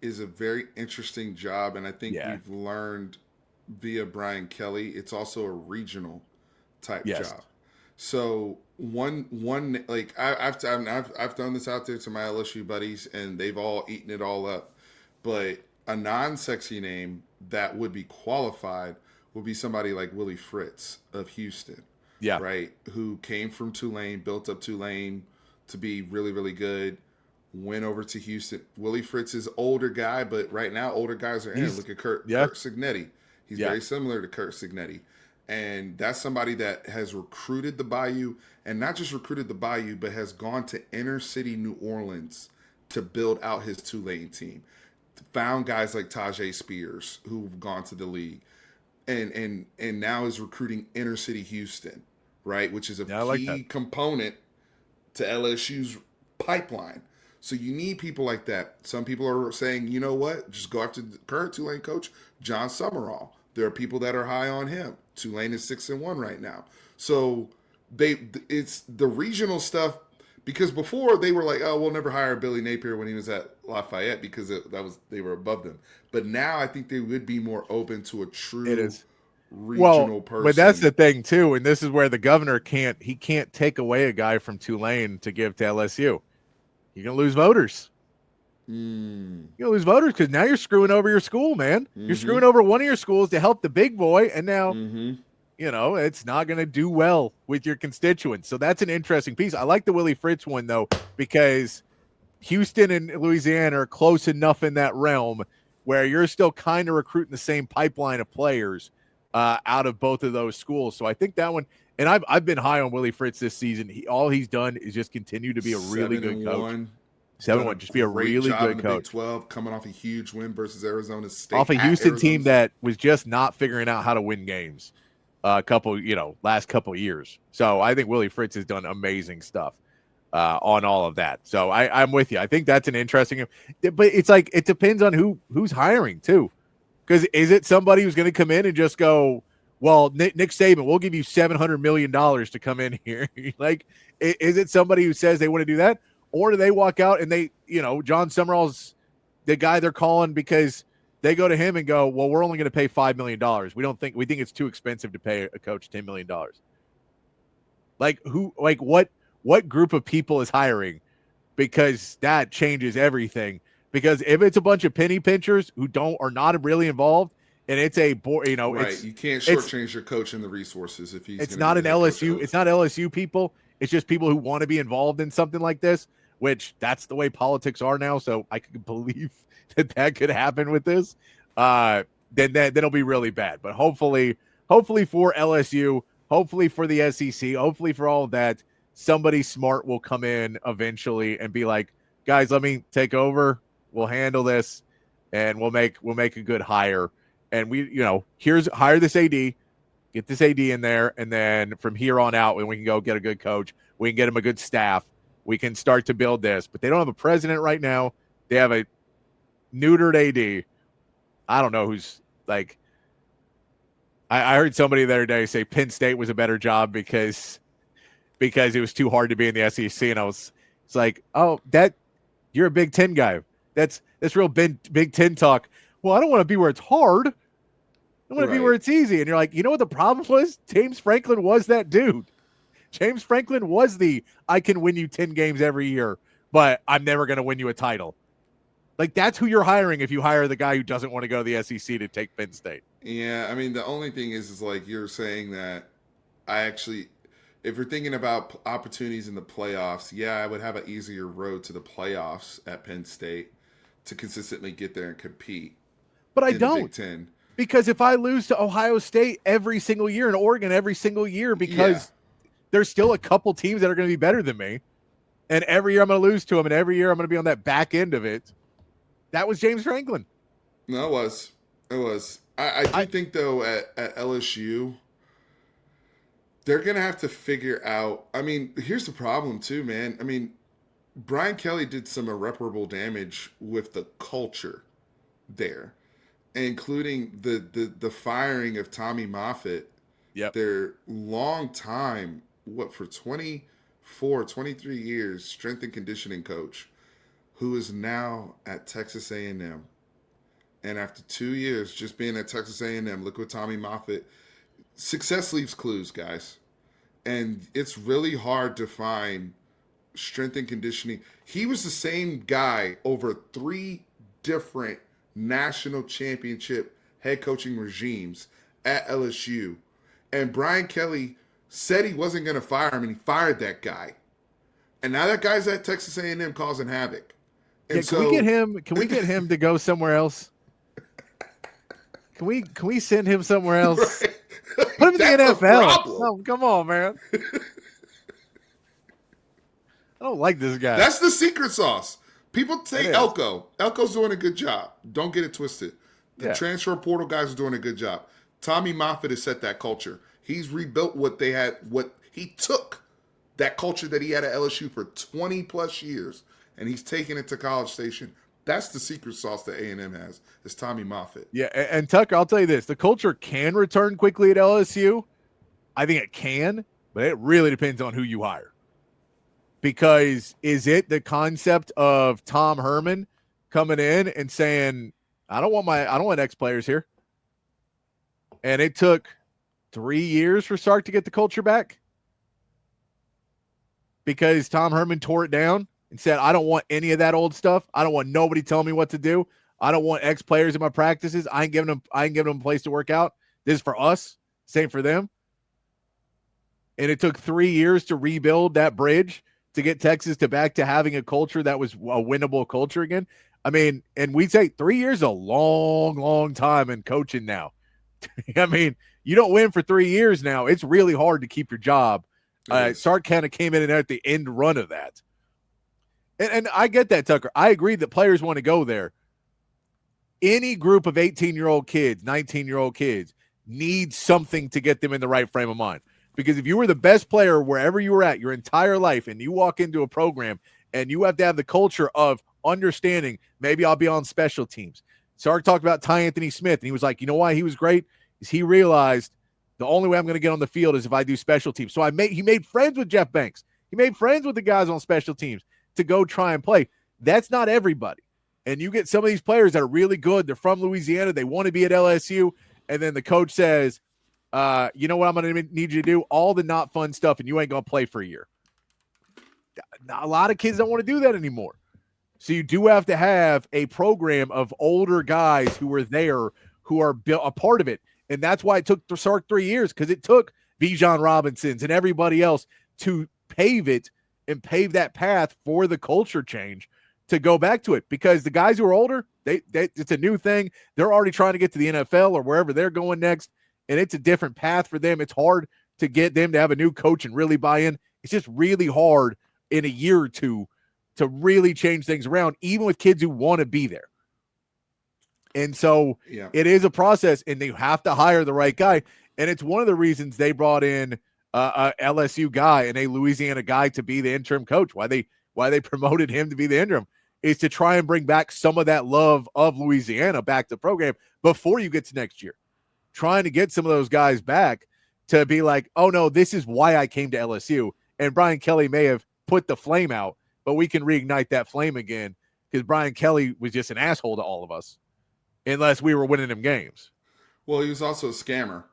is a very interesting job, and I think we've learned via Brian Kelly, it's also a regional type job. So one like I've done this out there to my LSU buddies, and they've all eaten it all up. But a non-sexy name that would be qualified would be somebody like Willie Fritz of Houston, Yeah. right? Who came from Tulane, built up Tulane to be really, really good. Went over to Houston. Willie Fritz is older guy, but right now older guys are in. Look at Kurt Signetti. He's very similar to Kurt Signetti. And that's somebody that has recruited the Bayou, and not just recruited the Bayou, but has gone to inner city New Orleans to build out his Tulane team. Found guys like Tajay Spears who've gone to the league, and now is recruiting inner city Houston, right? Which is a key component to LSU's pipeline. So you need people like that. Some people are saying, you know what, just go after the current Tulane coach, John Summerall. There are people that are high on him. Tulane is 6-1 right now. So it's the regional stuff, because before they were like, oh, we'll never hire Billy Napier when he was at Lafayette because they were above them. But now I think they would be more open to a true regional person. But that's the thing too, and this is where the governor can't take away a guy from Tulane to give to LSU. You're gonna lose voters. You're gonna lose voters because now you're screwing over your school, man. You're screwing over one of your schools to help the big boy, and now it's not gonna do well with your constituents. So that's an interesting piece. I like the Willie Fritz one though, because Houston and Louisiana are close enough in that realm where you're still kind of recruiting the same pipeline of players out of both of those schools. So I think that one, and I've been high on Willie Fritz this season. All he's done is just continue to be a really good coach. 7-1, just be a really good coach. Big 12, coming off a huge win versus Arizona State. Off a Houston team that was just not figuring out how to win games last couple years. So I think Willie Fritz has done amazing stuff on all of that. So I'm with you. I think that's an interesting, but it's like, it depends on who's hiring too. Because is it somebody who's going to come in and just go, well, Nick Saban, we'll give you $700 million to come in here. Like, is it somebody who says they want to do that? Or do they walk out and they, John Summerall's the guy they're calling because they go to him and go, well, we're only going to pay $5 million. We think it's too expensive to pay a coach $10 million. What group of people is hiring? Because that changes everything. Because if it's a bunch of penny pinchers who are not really involved, and it's a right, you can't shortchange your coach and the resources if he's. It's not an LSU. It's not LSU people. It's just people who want to be involved in something like this. Which that's the way politics are now. So I could believe that could happen with this. Then it'll be really bad. But hopefully for LSU, hopefully for the SEC, hopefully for all of that, somebody smart will come in eventually and be like, guys, let me take over. We'll handle this, and we'll make a good hire. And hire this AD, get this AD in there, and then from here on out, when we can go get a good coach, we can get him a good staff. We can start to build this. But they don't have a president right now. They have a neutered AD. I don't know who's like. I heard somebody the other day say Penn State was a better job because it was too hard to be in the SEC, and it's like, oh, that you're a Big Ten guy. That's real Big Ten talk. Well, I don't want to be where it's hard. I want to be where it's easy. And you're like, you know what the problem was? James Franklin was that dude. James Franklin was I can win you 10 games every year, but I'm never going to win you a title. Like, that's who you're hiring if you hire the guy who doesn't want to go to the SEC to take Penn State. Yeah, I mean, the only thing is like you're saying that if you're thinking about opportunities in the playoffs, I would have an easier road to the playoffs at Penn State to consistently get there and compete. But I don't. Big Ten. Because if I lose to Ohio State every single year and Oregon every single year, because there's still a couple teams that are going to be better than me, and every year I'm going to lose to them, and every year I'm going to be on that back end of it. That was James Franklin. No, it was. I do think, though, at LSU, they're going to have to figure out – I mean, here's the problem, too, man. I mean, Brian Kelly did some irreparable damage with the culture there, including the firing of Tommy Moffitt, their long time, for 23 years, strength and conditioning coach, who is now at Texas A&M. And after 2 years just being at Texas A&M, look what Tommy Moffitt – success leaves clues, guys. And it's really hard to find strength and conditioning. He was the same guy over 3 different national championship head coaching regimes at LSU. And Brian Kelly said he wasn't going to fire him, and he fired that guy. And now that guy's at Texas A&M causing havoc. And yeah, can we get him? Can we get him to go somewhere else? Can we send him somewhere else? Right. Put him in the NFL. Oh, come on, man. I don't like this guy. That's the secret sauce. People say Elko. Elko's doing a good job. Don't get it twisted. The transfer portal guys are doing a good job. Tommy Moffitt has set that culture. He's rebuilt what they had. What he took that culture that he had at LSU for 20 plus years, and he's taken it to College Station. That's the secret sauce that A&M has. Is Tommy Moffitt. Yeah, and Tucker, I'll tell you this: the culture can return quickly at LSU. I think it can, but it really depends on who you hire. Because is it the concept of Tom Herman coming in and saying, I don't want ex-players here. And it took 3 years for Sark to get the culture back because Tom Herman tore it down and said, I don't want any of that old stuff. I don't want nobody telling me what to do. I don't want ex-players in my practices. I ain't giving them a place to work out. This is for us. Same for them. And it took 3 years to rebuild that bridge to get Texas back to having a culture that was a winnable culture again. I mean, and we say 3 years is a long, long time in coaching now. I mean, you don't win for 3 years now. It's really hard to keep your job. Sark kind of came in at the end run of that. And I get that, Tucker. I agree that players want to go there. Any group of 18-year-old kids, 19-year-old kids needs something to get them in the right frame of mind. Because if you were the best player wherever you were at your entire life and you walk into a program and you have to have the culture of understanding, maybe I'll be on special teams. Sark talked about Ty Anthony Smith, and he was like, you know why he was great? Is he realized the only way I'm going to get on the field is if I do special teams. So he made friends with Jeff Banks. He made friends with the guys on special teams to go try and play. That's not everybody. And you get some of these players that are really good. They're from Louisiana. They want to be at LSU. And then the coach says, you know what I'm going to need you to do? All the not fun stuff, and you ain't going to play for a year. A lot of kids don't want to do that anymore. So you do have to have a program of older guys who were there, who are a part of it. And that's why it took Sark 3 years, because it took Bijan Robinsons and everybody else to pave it and pave that path for the culture change to go back to it. Because the guys who are older, it's a new thing. They're already trying to get to the NFL or wherever they're going next. And it's a different path for them. It's hard to get them to have a new coach and really buy in. It's just really hard in a year or two to really change things around, even with kids who want to be there. And so It is a process, and they have to hire the right guy. And it's one of the reasons they brought in a LSU guy and a Louisiana guy to be the interim coach. Why they promoted him to be the interim is to try and bring back some of that love of Louisiana back to the program before you get to next year. Trying to get some of those guys back to be like, oh, no, this is why I came to LSU. And Brian Kelly may have put the flame out, but we can reignite that flame again because Brian Kelly was just an asshole to all of us unless we were winning them games. Well, he was also a scammer,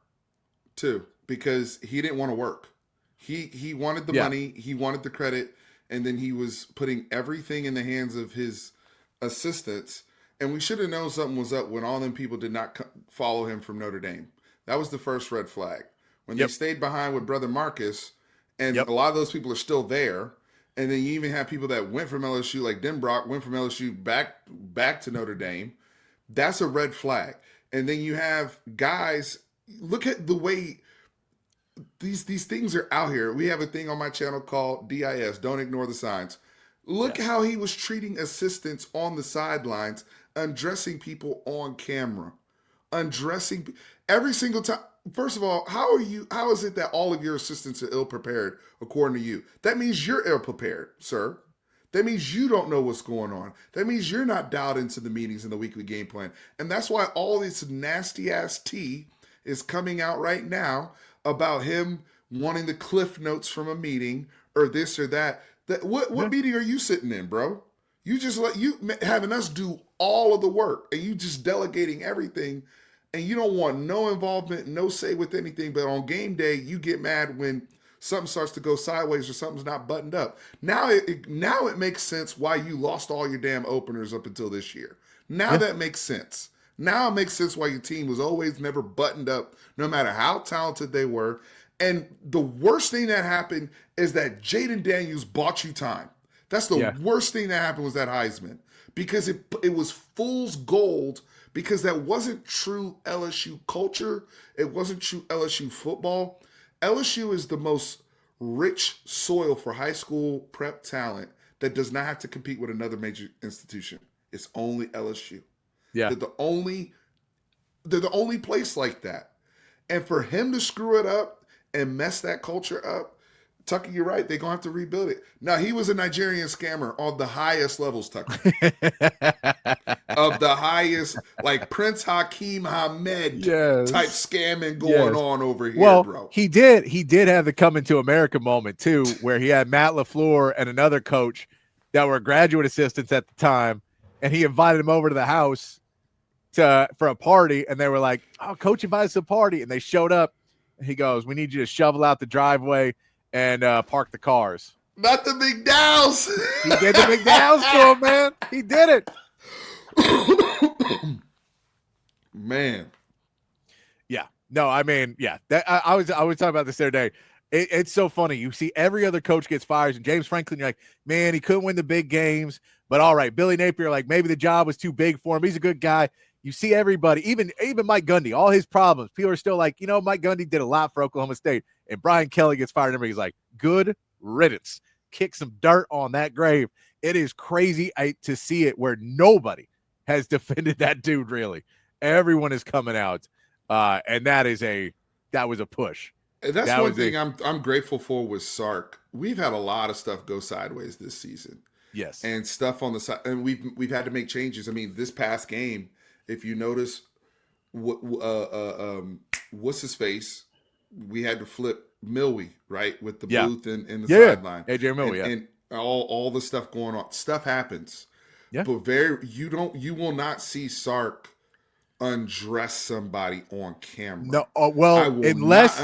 too, because he didn't want to work. He wanted the money. He wanted the credit. And then he was putting everything in the hands of his assistants. And we should have known something was up when all them people did not follow him from Notre Dame. That was the first red flag. When they stayed behind with Brother Marcus, and a lot of those people are still there. And then you even have people that went from LSU, like Denbrock, went from LSU back to Notre Dame. That's a red flag. And then you have guys, look at the way these things are out here. We have a thing on my channel called DIS, Don't Ignore the Signs. Look how he was treating assistants on the sidelines, undressing people on camera, undressing every single time. First of all, how is it that all of your assistants are ill-prepared according to you? That means you're ill-prepared, sir. That means you don't know what's going on. That means you're not dialed into the meetings and the weekly game plan. And that's why all this nasty-ass tea is coming out right now about him wanting the cliff notes from a meeting or this or that. What meeting are you sitting in, bro? You just having us do all of the work and you just delegating everything and you don't want no involvement, no say with anything. But on game day, you get mad when something starts to go sideways or something's not buttoned up. Now it makes sense why you lost all your damn openers up until this year. Now that makes sense. Now it makes sense why your team was always never buttoned up, no matter how talented they were. And the worst thing that happened is that Jaden Daniels bought you time. That's the worst thing that happened was that Heisman, because it was fool's gold, because that wasn't true LSU culture. It wasn't true LSU football. LSU is the most rich soil for high school prep talent that does not have to compete with another major institution. It's only LSU. Yeah. They're the only place like that. And for him to screw it up and mess that culture up, Tucker, you're right. They're going to have to rebuild it. Now, he was a Nigerian scammer on the highest levels, Tucker. Of the highest, like Prince Hakeem Hamed type scamming going on over here, bro. He did have the coming to America moment, too, where he had Matt LaFleur and another coach that were graduate assistants at the time, and he invited them over to the house for a party, and they were like, "Oh, coach invited us to a party," and they showed up, and he goes, "We need you to shovel out the driveway and park the cars." Not the McDowells. He did the McDowells to him, man. He did it. Man. Yeah. No, I mean, yeah. That I was talking about this the other day. It's so funny. You see every other coach gets fired, and James Franklin, you're like, man, he couldn't win the big games. But all right, Billy Napier, like maybe the job was too big for him. He's a good guy. You see everybody, even Mike Gundy, all his problems. People are still like, Mike Gundy did a lot for Oklahoma State. And Brian Kelly gets fired, and everybody's like, good riddance. Kick some dirt on that grave. It is crazy to see it where nobody has defended that dude, really. Everyone is coming out. And that was a push. And that's one thing I'm grateful for with Sark. We've had a lot of stuff go sideways this season. Yes. And stuff on the side, and we've had to make changes. I mean, this past game, if you notice, what's his face? We had to flip Milwee, right, with the booth and the sideline. AJ Milwee, and all the stuff going on. Stuff happens. Yeah. But you will not see Sark undress somebody on camera. No, unless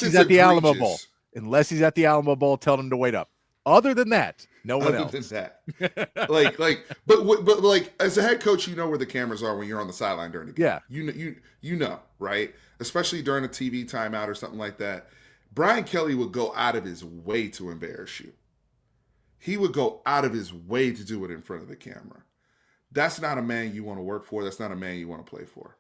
he's at the Alamo Bowl. Unless he's at the Alamo Bowl, tell him to wait up. Other than that, no one else. Other than that, but like as a head coach, you know where the cameras are when you're on the sideline during the game. Yeah, you know, right? Especially during a TV timeout or something like that. Brian Kelly would go out of his way to embarrass you. He would go out of his way to do it in front of the camera. That's not a man you want to work for. That's not a man you want to play for.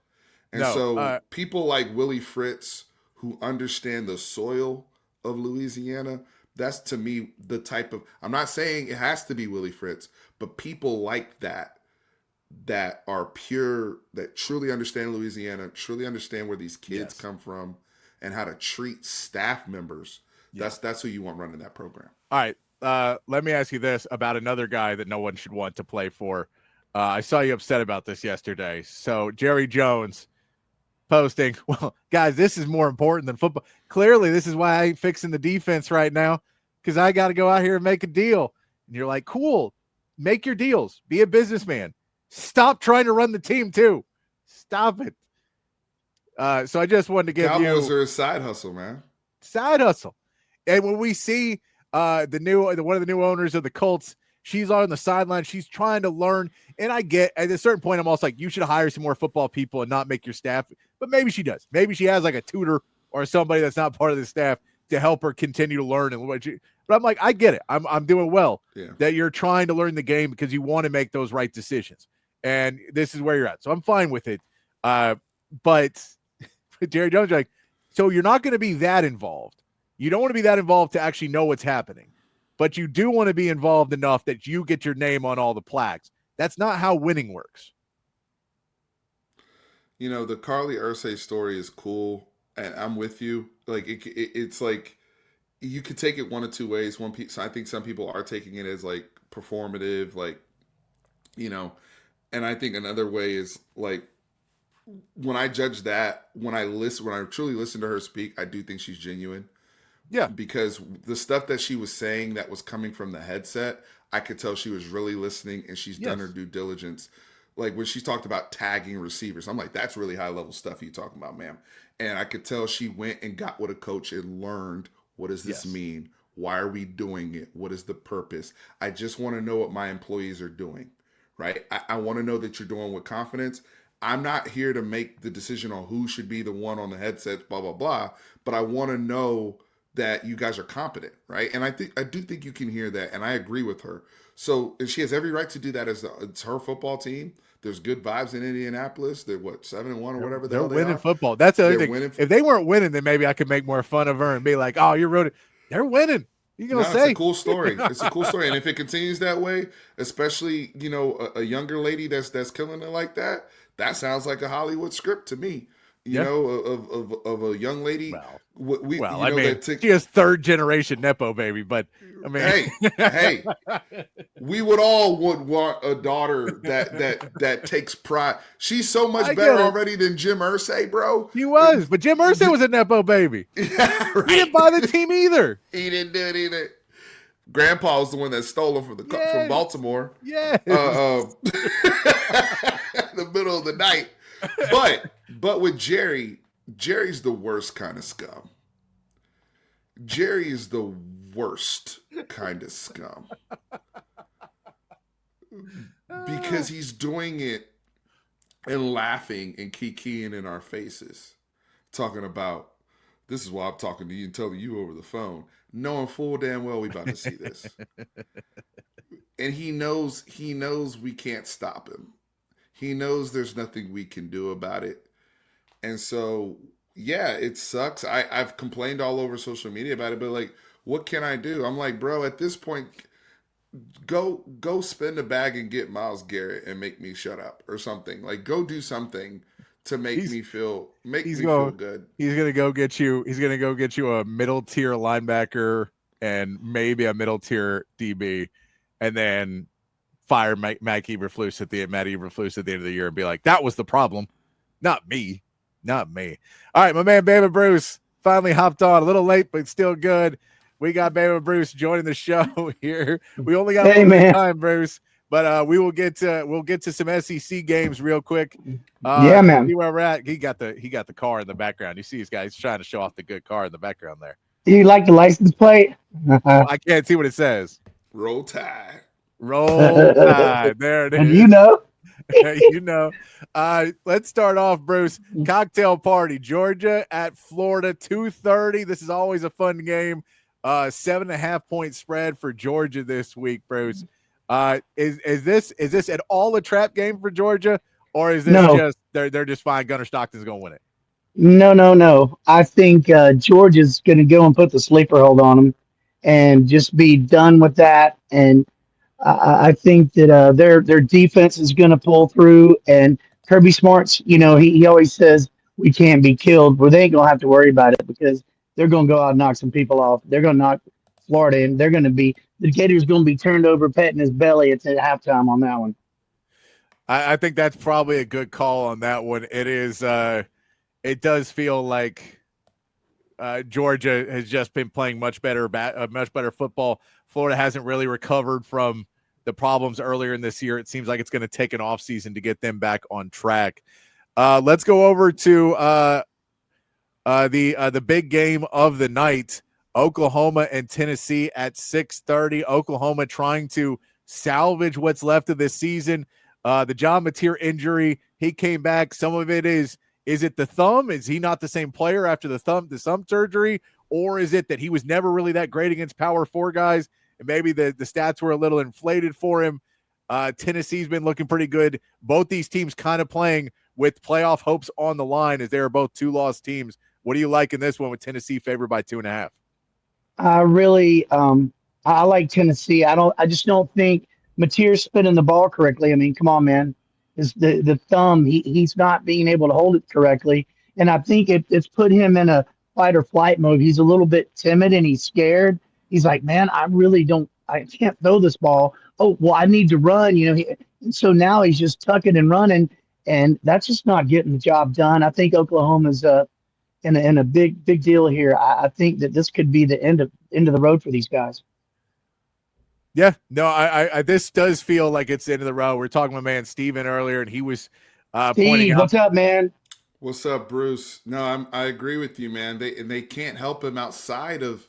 And people like Willie Fritz, who understand the soil of Louisiana, that's to me the type of, I'm not saying it has to be Willie Fritz, but people like that are pure, that truly understand Louisiana, truly understand where these kids come from and how to treat staff members. That's who you want running that program. All right. Let me ask you this about another guy that no one should want to play for. I saw you upset about this yesterday. So Jerry Jones posting, well, guys, this is more important than football. Clearly, this is why I ain't fixing the defense right now, because I got to go out here and make a deal. And you're like, cool, make your deals. Be a businessman. Stop trying to run the team, too. Stop it. So I just wanted to give Cowboys are a side hustle, man. Side hustle. And when we see one of the new owners of the Colts, she's on the sideline. She's trying to learn. And I get at a certain point, I'm also like, you should hire some more football people and not make your staff. But maybe she does. Maybe she has like a tutor or somebody that's not part of the staff to help her continue to learn. But I'm like, I get it. I'm doing well. Yeah. That you're trying to learn the game because you want to make those right decisions. And this is where you're at. So I'm fine with it. But Jerry Jones, like, so you're not going to be that involved. You don't want to be that involved to actually know what's happening. But you do want to be involved enough that you get your name on all the plaques. That's not how winning works. You know, the Carly Ursay story is cool, and I'm with you. Like, it's like you could take it one of two ways. I think some people are taking it as like performative, like, you know, and I think another way is like when I judge that, when I truly listen to her speak, I do think she's genuine. Yeah. Because the stuff that she was saying that was coming from the headset, I could tell she was really listening and she's done her due diligence. Like when she talked about tagging receivers, I'm like, that's really high level stuff you're talking about, ma'am. And I could tell she went and got with a coach and learned What does this Yes. mean? Why are we doing it? What is the purpose? I just want to know what my employees are doing, right? I want to know that you're doing with confidence. I'm not here to make the decision on who should be the one on the headset, blah, blah, blah. But I want to know that you guys are competent, right? And I do think you can hear that, and I agree with her. So, and she has every right to do that it's her football team. There's good vibes in Indianapolis. They're 7-1 or whatever the hell they winning are. football. That's the other They're thing. winning. If they weren't winning, then maybe I could make more fun of her and be like, "Oh, you're rooting." They're winning. You gonna say? It's a cool story. It's a cool story, and if it continues that way, especially a younger lady that's killing it like that, that sounds like a Hollywood script to me. You know, of a young lady. She is third generation nepo baby, but I mean, hey, we would want a daughter that takes pride. She's so much better already than Jim Irsay, bro. He was, but Jim Irsay was a nepo baby. Yeah, right. He didn't buy the team either. He didn't do it either. Grandpa was the one that stole him from Baltimore. Yeah, in the middle of the night. But with Jerry's the worst kind of scum. Jerry is the worst kind of scum. Because he's doing it and laughing and kikiing in our faces. Talking about, this is why I'm talking to you and telling you over the phone, knowing full damn well we about to see this. And he knows we can't stop him. He knows there's nothing we can do about it. And so, yeah, it sucks. I've complained all over social media about it, but like, what can I do? I'm like, bro, at this point, go spend a bag and get Myles Garrett and make me shut up or something. Like, go do something to make me feel good. He's gonna go get you a middle tier linebacker and maybe a middle tier DB, and then fire Matt Eberflus at the end of the year and be like, that was the problem, not me. All right, my man Baby Bruce finally hopped on a little late, but still good. We got Baby Bruce joining the show here. We only got a little bit of time, Bruce, but we'll get to some SEC games real quick. Yeah, man. See where we're at. He got the car in the background. You see these guys trying to show off the good car in the background there. Do you like the license plate? I can't see what it says. Roll Tide. There it is. And you know. Let's start off, Bruce. Cocktail party, Georgia at Florida, 2:30. This is always a fun game. 7.5 point spread for Georgia this week, Bruce. Is this at all a trap game for Georgia, or is this just they're just fine? Gunnar Stockton's going to win it. No. I think Georgia's going to go and put the sleeper hold on them and just be done with that. And I think that their defense is going to pull through. And Kirby Smart's, he always says we can't be killed. Well, they ain't going to have to worry about it because they're going to go out and knock some people off. They're going to knock Florida in. The Gators going to be turned over, petting his belly at halftime on that one. I think that's probably a good call on that one. It is. It does feel like Georgia has just been playing much better football. Florida hasn't really recovered from the problems earlier in this year. It seems like it's going to take an offseason to get them back on track. Let's go over to the big game of the night, Oklahoma and Tennessee at 6:30. Oklahoma trying to salvage what's left of this season. The John Mateer injury, he came back. Some of it is it the thumb? Is he not the same player after the thumb surgery? Or is it that he was never really that great against power four guys? And maybe the stats were a little inflated for him. Tennessee's been looking pretty good. Both these teams kind of playing with playoff hopes on the line as they are both 2-loss teams. What do you like in this one with Tennessee favored by 2.5? I like Tennessee. I just don't think Mateer's spinning the ball correctly. I mean, come on, man. The thumb, he's not being able to hold it correctly. And I think it's put him in a fight or flight mode. He's a little bit timid and he's scared. He's like, man, I can't throw this ball. Oh, well, I need to run. So now he's just tucking and running, and that's just not getting the job done. I think Oklahoma's in a big deal here. I think that this could be the end of the road for these guys. Yeah, no, I this does feel like it's the end of the road. We were talking to my man Steven earlier, and he was pointing out. What's up, man? What's up, Bruce? No, I agree with you, man. They can't help him outside of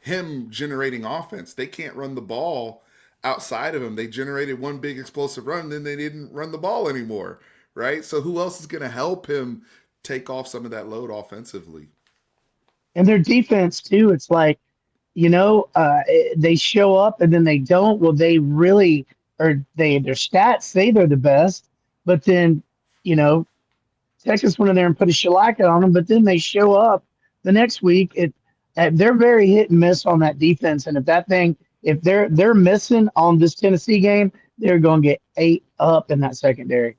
him generating offense. They can't run the ball outside of him. They generated one big explosive run, then they didn't run the ball anymore, right? So who else is going to help him take off some of that load offensively? And their defense too. It's like, they show up and then they don't. Well, they really, or their stats say they're the best, but then, Texas went in there and put a shellacking on them, but then they show up the next week. They're very hit and miss on that defense. And if they're missing on this Tennessee game, they're going to get ate up in that secondary.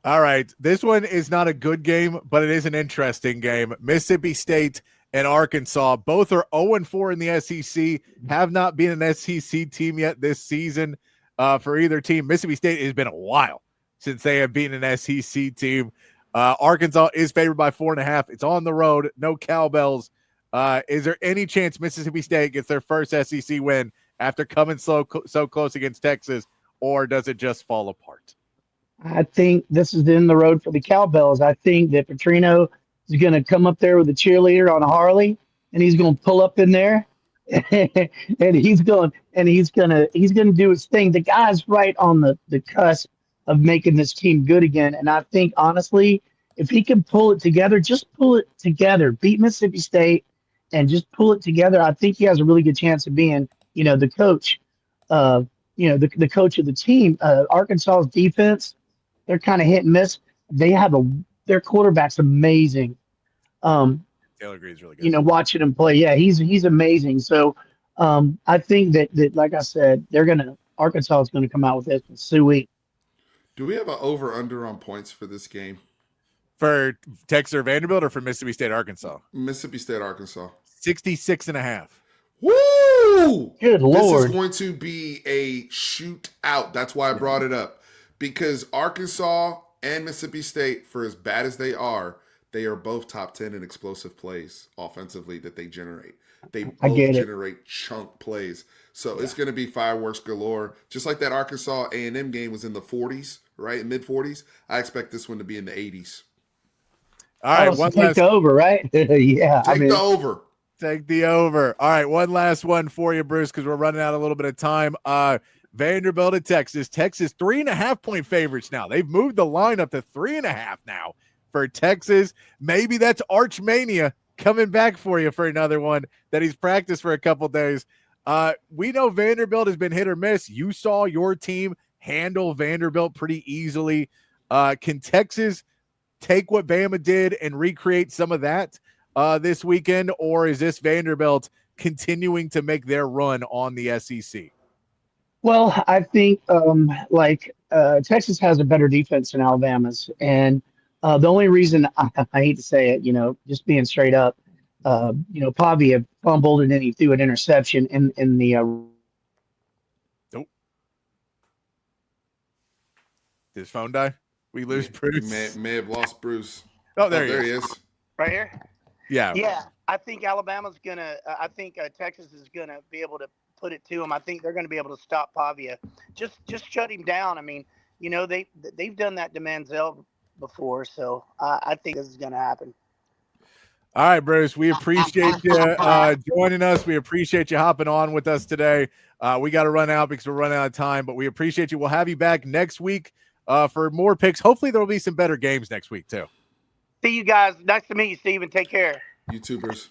All right. This one is not a good game, but it is an interesting game. Mississippi State and Arkansas both are 0-4 in the SEC, have not been an SEC team yet this season for either team. Mississippi State has been a while since they have been an SEC team. Arkansas is favored by 4.5. It's on the road, no cowbells. Is there any chance Mississippi State gets their first SEC win after coming so close against Texas, or does it just fall apart? I think this is in the road for the cowbells. I think that Petrino is going to come up there with a cheerleader on a Harley, and he's going to pull up in there, and he's going to do his thing. The guy's right on the cusp of making this team good again. And I think, honestly, if he can pull it together, just pull it together, beat Mississippi State and just pull it together, I think he has a really good chance of being, the coach, the coach of the team. Arkansas's defense, they're kind of hit and miss. Their quarterback's amazing. Taylor Green's really good. Watching him play. Yeah, he's amazing. So I think that like I said, Arkansas is going to come out with this sweet. Do we have an over-under on points for this game? For Texas or Vanderbilt, or for Mississippi State, Arkansas? Mississippi State, Arkansas. 66.5. Woo! Good Lord. This is going to be a shootout. That's why I brought it up. Because Arkansas and Mississippi State, for as bad as they are both top 10 in explosive plays offensively that they generate. They both generate chunk plays. So it's going to be fireworks galore. Just like that Arkansas A&M game was in the 40s, right? Mid-40s. I expect this one to be in the 80s. All right. Take the over, right? Yeah. Take the over. Take the over. All right. One last one for you, Bruce, because we're running out a little bit of time. Vanderbilt at Texas. Texas 3.5-point favorites now. They've moved the line up to 3.5 now for Texas. Maybe that's Arch Mania coming back for you for another one that he's practiced for a couple days. We know Vanderbilt has been hit or miss. You saw your team handle Vanderbilt pretty easily. Can Texas take what Bama did and recreate some of that this weekend, or is this Vanderbilt continuing to make their run on the SEC? Well, I think Texas has a better defense than Alabama's, and the only reason I hate to say it, just being straight up, Pavia fumbled and then he threw an interception in the. Nope. Did his phone die? We lose Bruce. May have lost Bruce. Oh, there he is. Right here. Yeah. Yeah, I think Alabama's gonna. I think Texas is gonna be able to put it to him. I think they're going to be able to stop Pavia. Just shut him down. I mean, they've done that to Manziel before, so I think this is going to happen. All right, Bruce, we appreciate you joining us. We appreciate you hopping on with us today. We got to run out because we're running out of time, but we appreciate you. We'll have you back next week for more picks. Hopefully there will be some better games next week too. See you guys. Nice to meet you, Steven. Take care. YouTubers.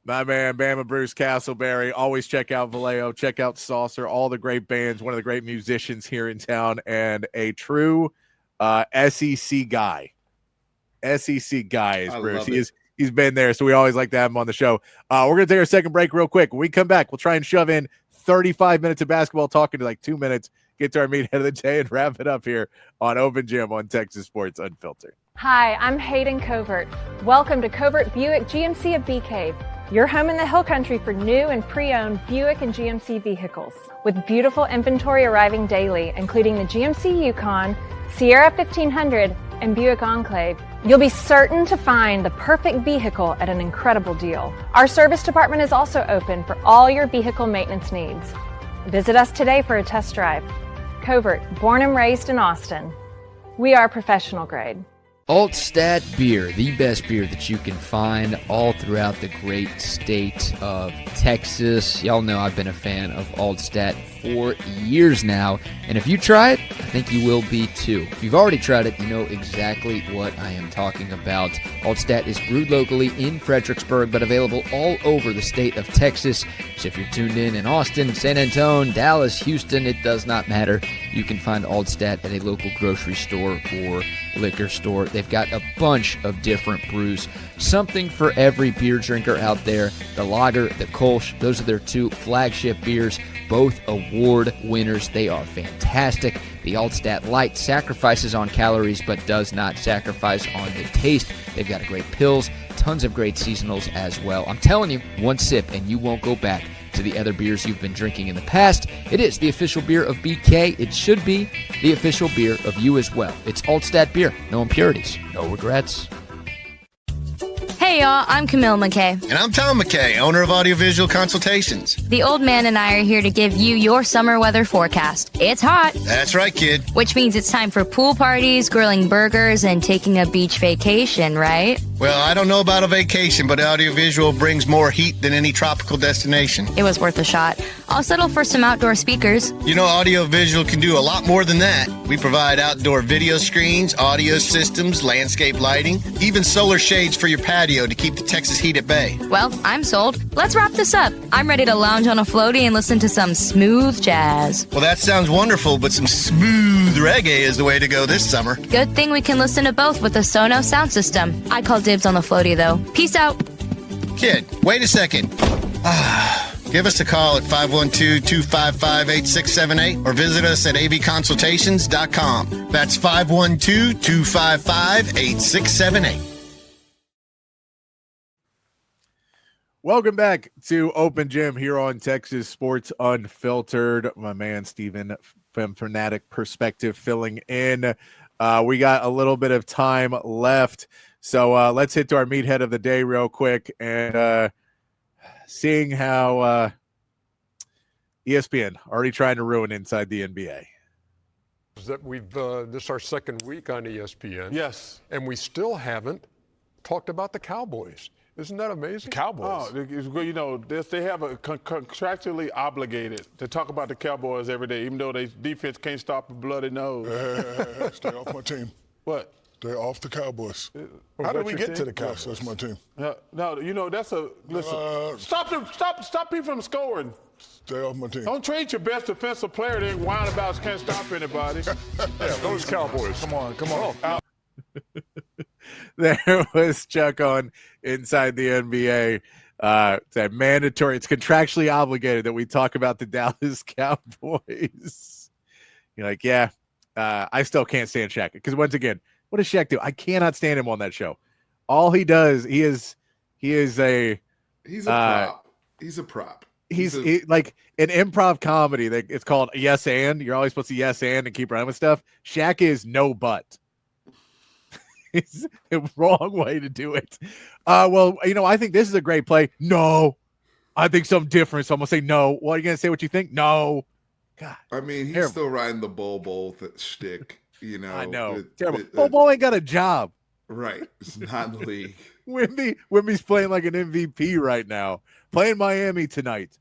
My man, Bama Bruce Castleberry. Always check out Vallejo, check out Saucer, all the great bands, one of the great musicians here in town, and a true SEC guy. SEC guy is Bruce. He's been there, so we always like to have him on the show. We're going to take our second break real quick. When we come back, we'll try and shove in 35 minutes of basketball, talking to like 2 minutes, get to our meat head of the day, and wrap it up here on Open Gym on Texas Sports Unfiltered. Hi, I'm Hayden Covert. Welcome to Covert Buick GMC of Bee Cave, your home in the Hill Country for new and pre-owned Buick and GMC vehicles. With beautiful inventory arriving daily, including the GMC Yukon, Sierra 1500, and Buick Enclave, you'll be certain to find the perfect vehicle at an incredible deal. Our service department is also open for all your vehicle maintenance needs. Visit us today for a test drive. Covert, born and raised in Austin. We are professional grade. Altstat Beer, the best beer that you can find all throughout the great state of Texas. Y'all know I've been a fan of Altstat for years now, and if you try it, I think you will be too. If you've already tried it, you know exactly what I am talking about. Altstat is brewed locally in Fredericksburg, but available all over the state of Texas. So if you're tuned in Austin, San Antonio, Dallas, Houston, it does not matter. You can find Altstat at a local grocery store or liquor store. They've got a bunch of different brews, something for every beer drinker out there. The Lager, the Kolsch, those are their two flagship beers, both award winners. They are fantastic. The Altstat Light sacrifices on calories but does not sacrifice on the taste. They've got great pills, tons of great seasonals as well. I'm telling you, one sip and you won't go back to the other beers you've been drinking in the past. It is the official beer of BK. It should be the official beer of you as well. It's Altstat Beer. No impurities, no regrets. Hey y'all, I'm Camille McKay. And I'm Tom McKay, owner of Audiovisual Consultations. The old man and I are here to give you your summer weather forecast. It's hot. That's right, kid. Which means it's time for pool parties, grilling burgers, and taking a beach vacation, right? Well, I don't know about a vacation, but Audiovisual brings more heat than any tropical destination. It was worth a shot. I'll settle for some outdoor speakers. You know, Audiovisual can do a lot more than that. We provide outdoor video screens, audio systems, landscape lighting, even solar shades for your patio to keep the Texas heat at bay. Well, I'm sold. Let's wrap this up. I'm ready to lounge on a floaty and listen to some smooth jazz. Well, that sounds wonderful, but some smooth reggae is the way to go this summer. Good thing we can listen to both with the Sonos sound system. I call dibs on the floaty, though. Peace out. Kid, wait a second. Give us a call at 512-255-8678 or visit us at avconsultations.com. That's 512-255-8678. Welcome back to Open Gym here on Texas Sports Unfiltered. My man Steven from Fanatic Perspective filling in. We got a little bit of time left, so let's hit to our meathead of the day real quick and seeing how ESPN already trying to ruin inside the NBA. That we've this is our second week on ESPN. Yes, and we still haven't talked about the Cowboys. Isn't that amazing? Cowboys. Oh, you know, they have a contractually obligated to talk about the Cowboys every day, even though their defense can't stop a bloody nose. Stay off my team. What? Stay off the Cowboys. How did we get to the Cowboys? That's my team. No, you know that's a listen. Stop people from scoring. Stay off my team. Don't trade your best defensive player. Then whine about can't stop anybody. Yeah, those Cowboys. Come on. There was Chuck on Inside the NBA. It's a mandatory. It's contractually obligated that we talk about the Dallas Cowboys. You're like, yeah, I still can't stand Shaq because once again, what does Shaq do? I cannot stand him on that show. All he does, he is a prop. He's a prop. He's like an improv comedy that it's called yes and. You're always supposed to yes and keep running with stuff. Shaq is no but. It's the wrong way to do it. Well, you know, I think this is a great play. No, I think something different. So I'm gonna say no. What are you gonna say? What you think? No. God. I mean, he's still riding the Bull shtick. You know, I know. Terrible. Bull ain't got a job. Right. It's not in the league. Wimby's playing like an MVP right now. Playing Miami tonight.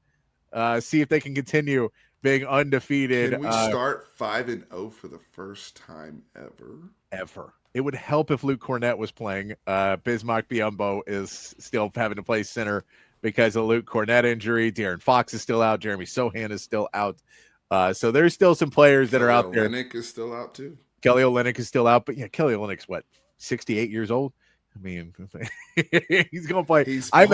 See if they can continue being undefeated. Can we start 5-0 for the first time ever? It would help if Luke Cornett was playing. Bismack Biyombo is still having to play center because of Luke Cornett injury. De'Aaron Fox is still out. Jeremy Sohan is still out. So there's still some players that are out there. Kelly Olynyk is still out too. Kelly Olynyk is still out. But yeah, Kelly Olynyk's what, 68 years old? I mean, he's going to play. He's part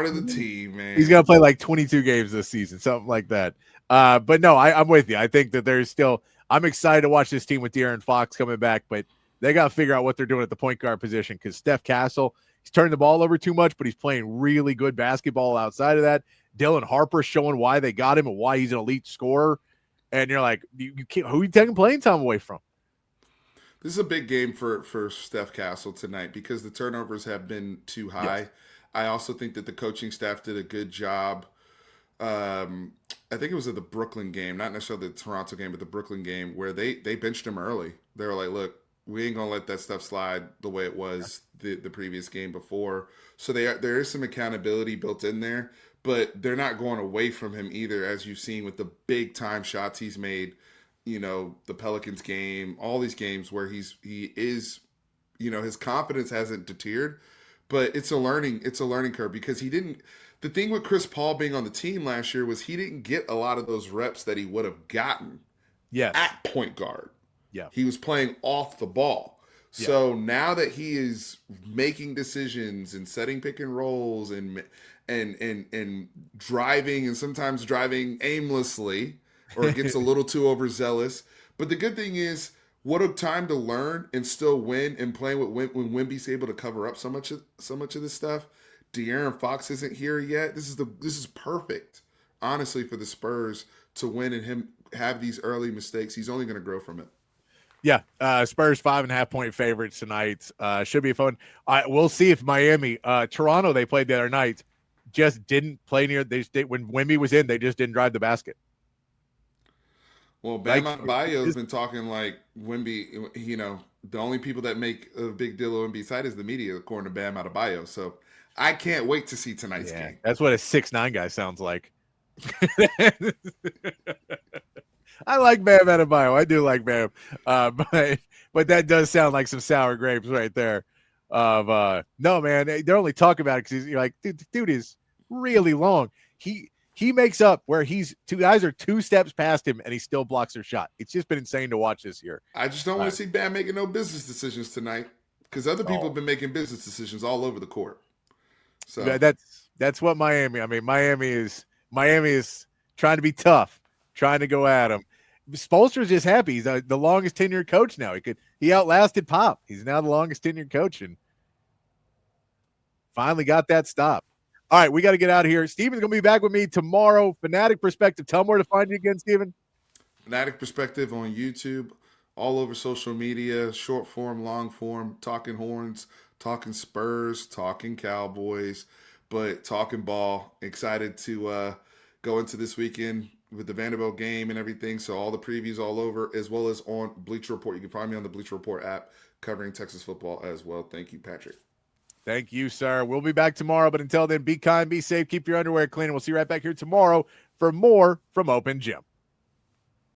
of the team, man. He's going to play like 22 games this season, something like that. But no, I'm with you. I think that there's still – I'm excited to watch this team with De'Aaron Fox coming back, but they got to figure out what they're doing at the point guard position because Steph Castle, he's turning the ball over too much, but he's playing really good basketball outside of that. Dylan Harper showing why they got him and why he's an elite scorer. And you're like, you can't, who are you taking playing time away from? This is a big game for Steph Castle tonight because the turnovers have been too high. Yes. I also think that the coaching staff did a good job. I think it was at the Brooklyn game, not necessarily the Toronto game, but the Brooklyn game where they benched him early. They were like, look, We ain't gonna let that stuff slide the way it was the previous game before. So there is some accountability built in there, but they're not going away from him either, as you've seen with the big time shots he's made. The Pelicans game, all these games where he is, his confidence hasn't deterred, but it's a learning curve because he didn't. The thing with Chris Paul being on the team last year was he didn't get a lot of those reps that he would have gotten at point guard. Yeah. He was playing off the ball. So now that he is making decisions and setting pick and rolls and driving, and sometimes driving aimlessly or gets a little too overzealous. But the good thing is, what a time to learn and still win and play with when Wemby's able to cover up so much of this stuff. De'Aaron Fox isn't here yet. This is perfect, honestly, for the Spurs to win and him have these early mistakes. He's only going to grow from it. Yeah, Spurs 5.5-point favorites tonight. Should be fun. We'll see if Miami, Toronto, they played the other night, just didn't play near. When Wemby was in, they just didn't drive the basket. Well, Bam Adebayo has been talking like Wemby. The only people that make a big deal of Wemby's side is the media, according to Bam Adebayo. So I can't wait to see tonight's game. That's what a 6'9" guy sounds like. I like Bam Adebayo. I do like Bam, but that does sound like some sour grapes right there. No, man, they're only talking about it because you're like, dude is really long. He makes up where two guys are 2 steps past him and he still blocks their shot. It's just been insane to watch this year. I just don't want to see Bam making no business decisions tonight because other people have been making business decisions all over the court. So that's what Miami. I mean, Miami is trying to be tough, trying to go at him. Spoelstra's just happy. He's the longest tenured coach now. He outlasted Pop. He's now the longest tenured coach and finally got that stop. All right, we got to get out of here. Steven's going to be back with me tomorrow. Fanatic Perspective. Tell them where to find you again, Steven. Fanatic Perspective on YouTube, all over social media, short form, long form, talking Horns, talking Spurs, talking Cowboys, but talking ball. Excited to go into this weekend with the Vanderbilt game and everything. So all the previews all over, as well as on Bleacher Report. You can find me on the Bleacher Report app covering Texas football as well. Thank you, Patrick. Thank you, sir. We'll be back tomorrow, but until then, be kind, be safe, keep your underwear clean, and we'll see you right back here tomorrow for more from Open Gym.